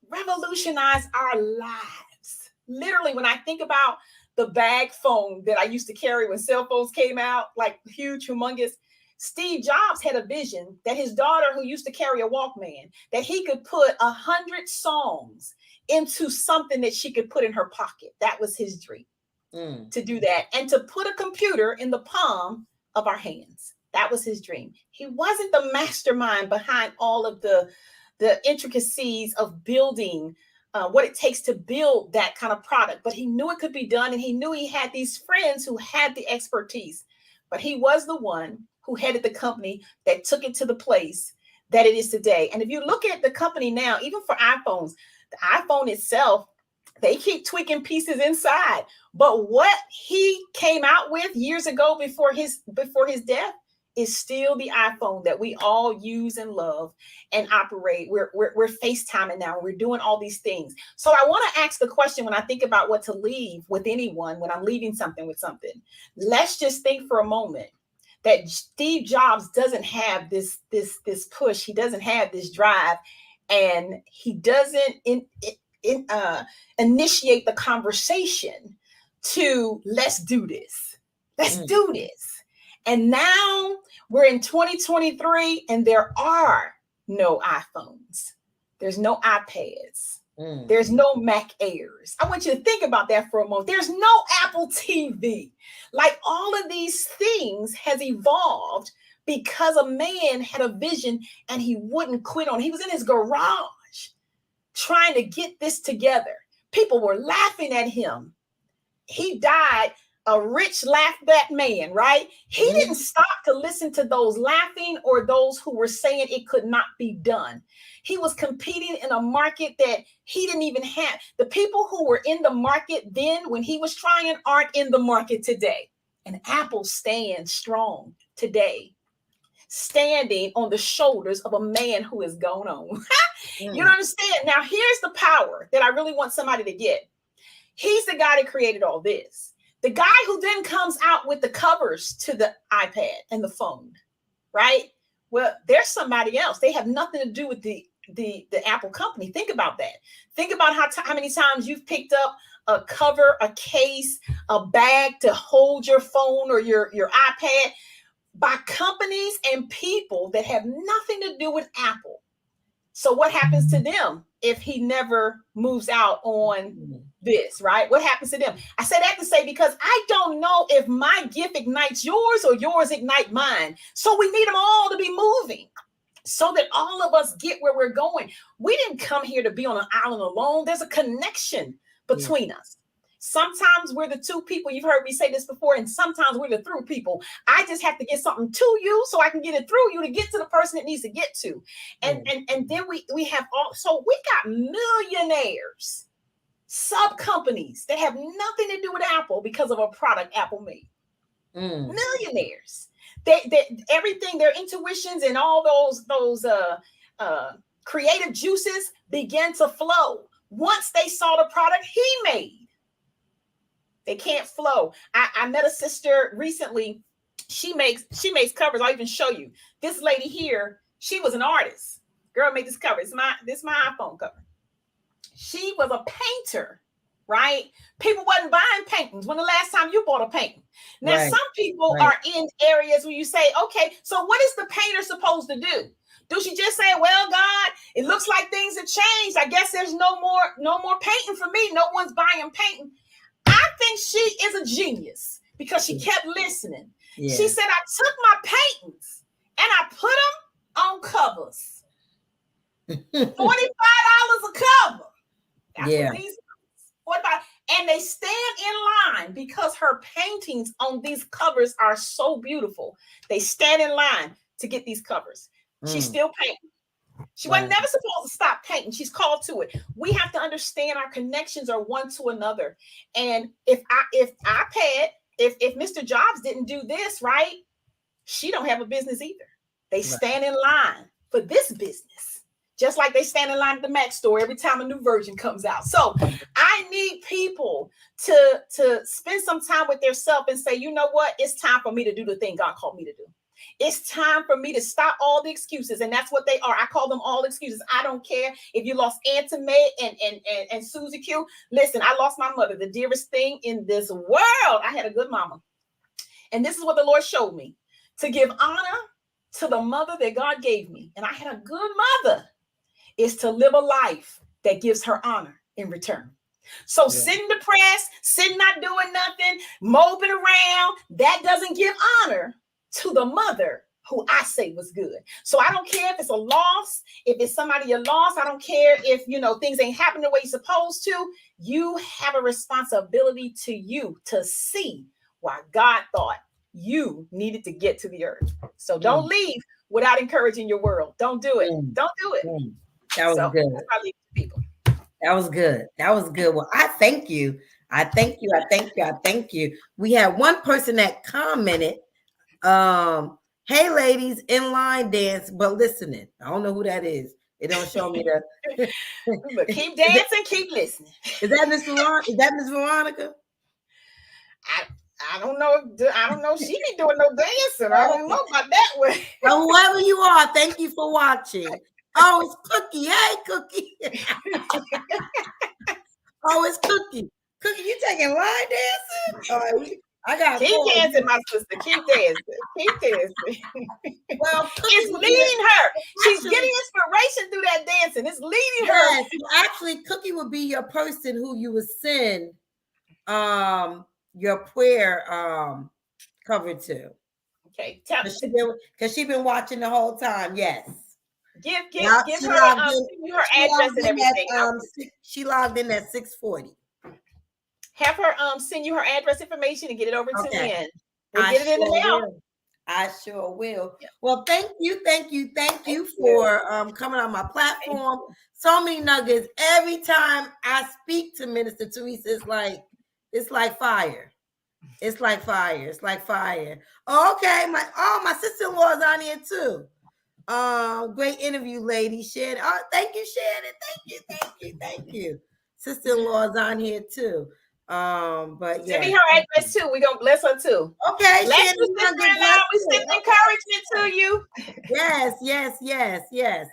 revolutionize our lives. Literally, when I think about the bag phone that I used to carry when cell phones came out, like huge, humongous, Steve Jobs had a vision that his daughter, who used to carry a Walkman, that he could put 100 songs into something that she could put in her pocket. That was his dream, to do that. And to put a computer in the palm of our hands. That was his dream. He wasn't the mastermind behind all of the intricacies of building what it takes to build that kind of product. But he knew it could be done. And he knew he had these friends who had the expertise. But he was the one who headed the company that took it to the place that it is today. And if you look at the company now, even for iPhones, the iPhone itself, they keep tweaking pieces inside. But what he came out with years ago before his death is still the iPhone that we all use and love and operate. We're FaceTiming now. We're doing all these things. So I want to ask the question when I think about what to leave with anyone, when I'm leaving something with something, let's just think for a moment that Steve Jobs doesn't have this push. He doesn't have this drive, and he doesn't initiate the conversation to let's do this. Let's do this. And now we're in 2023 and there are no iPhones. There's no iPads. There's no Mac Airs. I want you to think about that for a moment. There's no Apple TV. Like, all of these things has evolved because a man had a vision and he wouldn't quit on it. He was in his garage trying to get this together. People were laughing at him. He died a rich laugh-back man, right? He didn't stop to listen to those laughing or those who were saying it could not be done. He was competing in a market that he didn't even have. The people who were in the market then when he was trying aren't in the market today. And Apple stands strong today, standing on the shoulders of a man who has gone on. You don't understand? Now, here's the power that I really want somebody to get. He's the guy that created all this. The guy who then comes out with the covers to the iPad and the phone, right? Well, there's somebody else. They have nothing to do with the Apple company. Think about that. Think about how many times you've picked up a cover, a case, a bag to hold your phone or your iPad by companies and people that have nothing to do with Apple. So what happens to them if he never moves out on this, right? What happens to them? I say that to say, because I don't know if my gift ignites yours or yours ignite mine. So we need them all to be moving so that all of us get where we're going. We didn't come here to be on an island alone. There's a connection between us. Sometimes we're the two people. You've heard me say this before, and sometimes we're the through people. I just have to get something to you so I can get it through you to get to the person it needs to get to. And then we have all, so we got millionaires, sub companies that have nothing to do with Apple because of a product Apple made. Millionaires. They everything, their intuitions and all those creative juices began to flow once they saw the product he made. They can't flow. I met a sister recently. She makes covers. I'll even show you. This lady here, she was an artist. Girl made this cover. This is my iPhone cover. She was a painter, right? People wasn't buying paintings. When the last time you bought a painting? Now, some people are in areas where you say, okay, so what is the painter supposed to do? Do she just say, well, God, it looks like things have changed. I guess there's no more painting for me. No one's buying painting. I think she is a genius because she kept listening. Yeah. She said, I took my paintings and I put them on covers. $45 a cover. That's what these $45. And they stand in line because her paintings on these covers are so beautiful. They stand in line to get these covers. She's still painting. She was never supposed to stop painting. She's called to it. We have to understand our connections are one to another. And if Mr. Jobs didn't do this, right, she don't have a business either. They stand in line for this business, just like they stand in line at the Mac store every time a new version comes out. So I need people to spend some time with themselves and say, you know what? It's time for me to do the thing God called me to do. It's time for me to stop all the excuses. And that's what they are. I call them all excuses. I don't care if you lost Auntie May and Susie Q. Listen, I lost my mother, the dearest thing in this world. I had a good mama. And this is what the Lord showed me, to give honor to the mother that God gave me. And I had a good mother, is to live a life that gives her honor in return. So sitting depressed, sitting not doing nothing, moping around, that doesn't give honor to the mother who I say was good. So I don't care if it's a loss, if it's somebody you lost. I don't care if, things ain't happening the way you're supposed to. You have a responsibility to you to see why God thought you needed to get to the earth. So don't leave without encouraging your world. Don't do it. Don't do it. That was good. That's how I leave people. That was good. That was good. Well, I thank you. I thank you. I thank you. I thank you. We had one person that commented, Hey, ladies, in line dance, but listening. I don't know who that is. It don't show me the. But keep is, that, dancing, keep listening. is that Miss Veronica? Is that Miss Veronica? I I don't know. I don't know. She be doing no dancing. I don't know Okay. about that way. Well, whoever you are, thank you for watching. Oh, it's Cookie. Hey, Cookie. Oh, it's Cookie. Cookie, you taking line dancing? All right, I got Keep four. dancing, my sister. Keep dancing. Keep dancing. Well, It's Cookie would be leading her. She's getting actually inspiration through that dancing. It's leading her. yes. Actually, Cookie would be your person who you would send your prayer cover to. Okay, tell, Because she been watching the whole time. Yes. give Yeah, give she her logged in. send you her She address logged and in at everything. she logged in at 6:40. Have her send you her address information and get it over to Okay. me, and we'll I get it in the sure mail. will. I sure will. Yeah. Well, thank you Thank you. for coming on my platform. So many nuggets. Every time I speak to Minister Theresa, it's like fire. It's like fire. It's like fire. Okay, my sister-in-law is on here too. Great interview, lady. Shannon. Oh, thank you, Shannon. Thank you. Sister-in-law is on here too. But Send yeah. me her address too. We're gonna bless her too. Okay, Bless Shannon, you, you're gonna get sister-in-law. We send blessed. encouragement to you. Yes.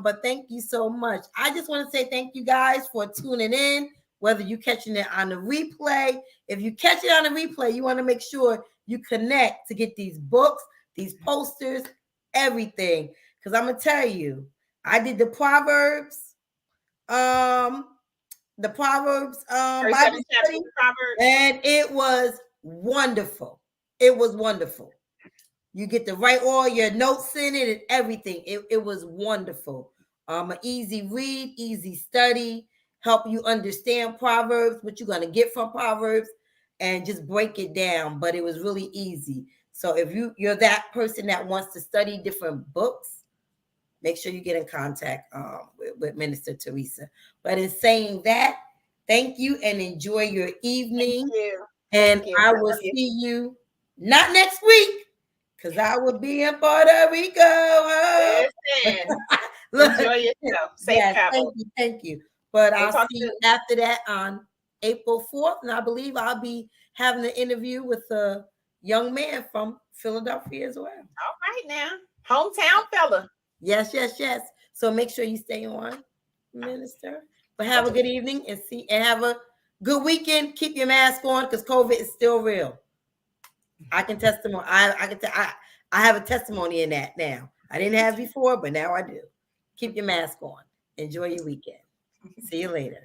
But thank you so much. I just want to say thank you guys for tuning in, whether you're catching it on the replay. If you catch it on the replay, you want to make sure you connect to get these books, these posters, everything. Because I'm gonna tell you, I did the Proverbs, um, Bible study, and it was wonderful. It was wonderful. You get to write all your notes in it and everything. It was wonderful. An easy read, easy study, help you understand Proverbs, what you're gonna get from Proverbs, and just break it down. But it was really easy. So if you're that person that wants to study different books, make sure you get in contact with Minister Theresa. But in saying that, thank you and enjoy your evening. And I will see you not next week, because I will be in Puerto Rico. Oh. Enjoy yourself. Safe travel. Thank you. But I'll see you after that on April 4th. And I believe I'll be having an interview with a young man from Philadelphia as well. All right now. Hometown fella. Yes. So make sure you stay on, Minister. But have a good evening and have a good weekend. Keep your mask on because COVID is still real. I can testimony. I have a testimony in that now. I didn't have before, but now I do. Keep your mask on. Enjoy your weekend. See you later.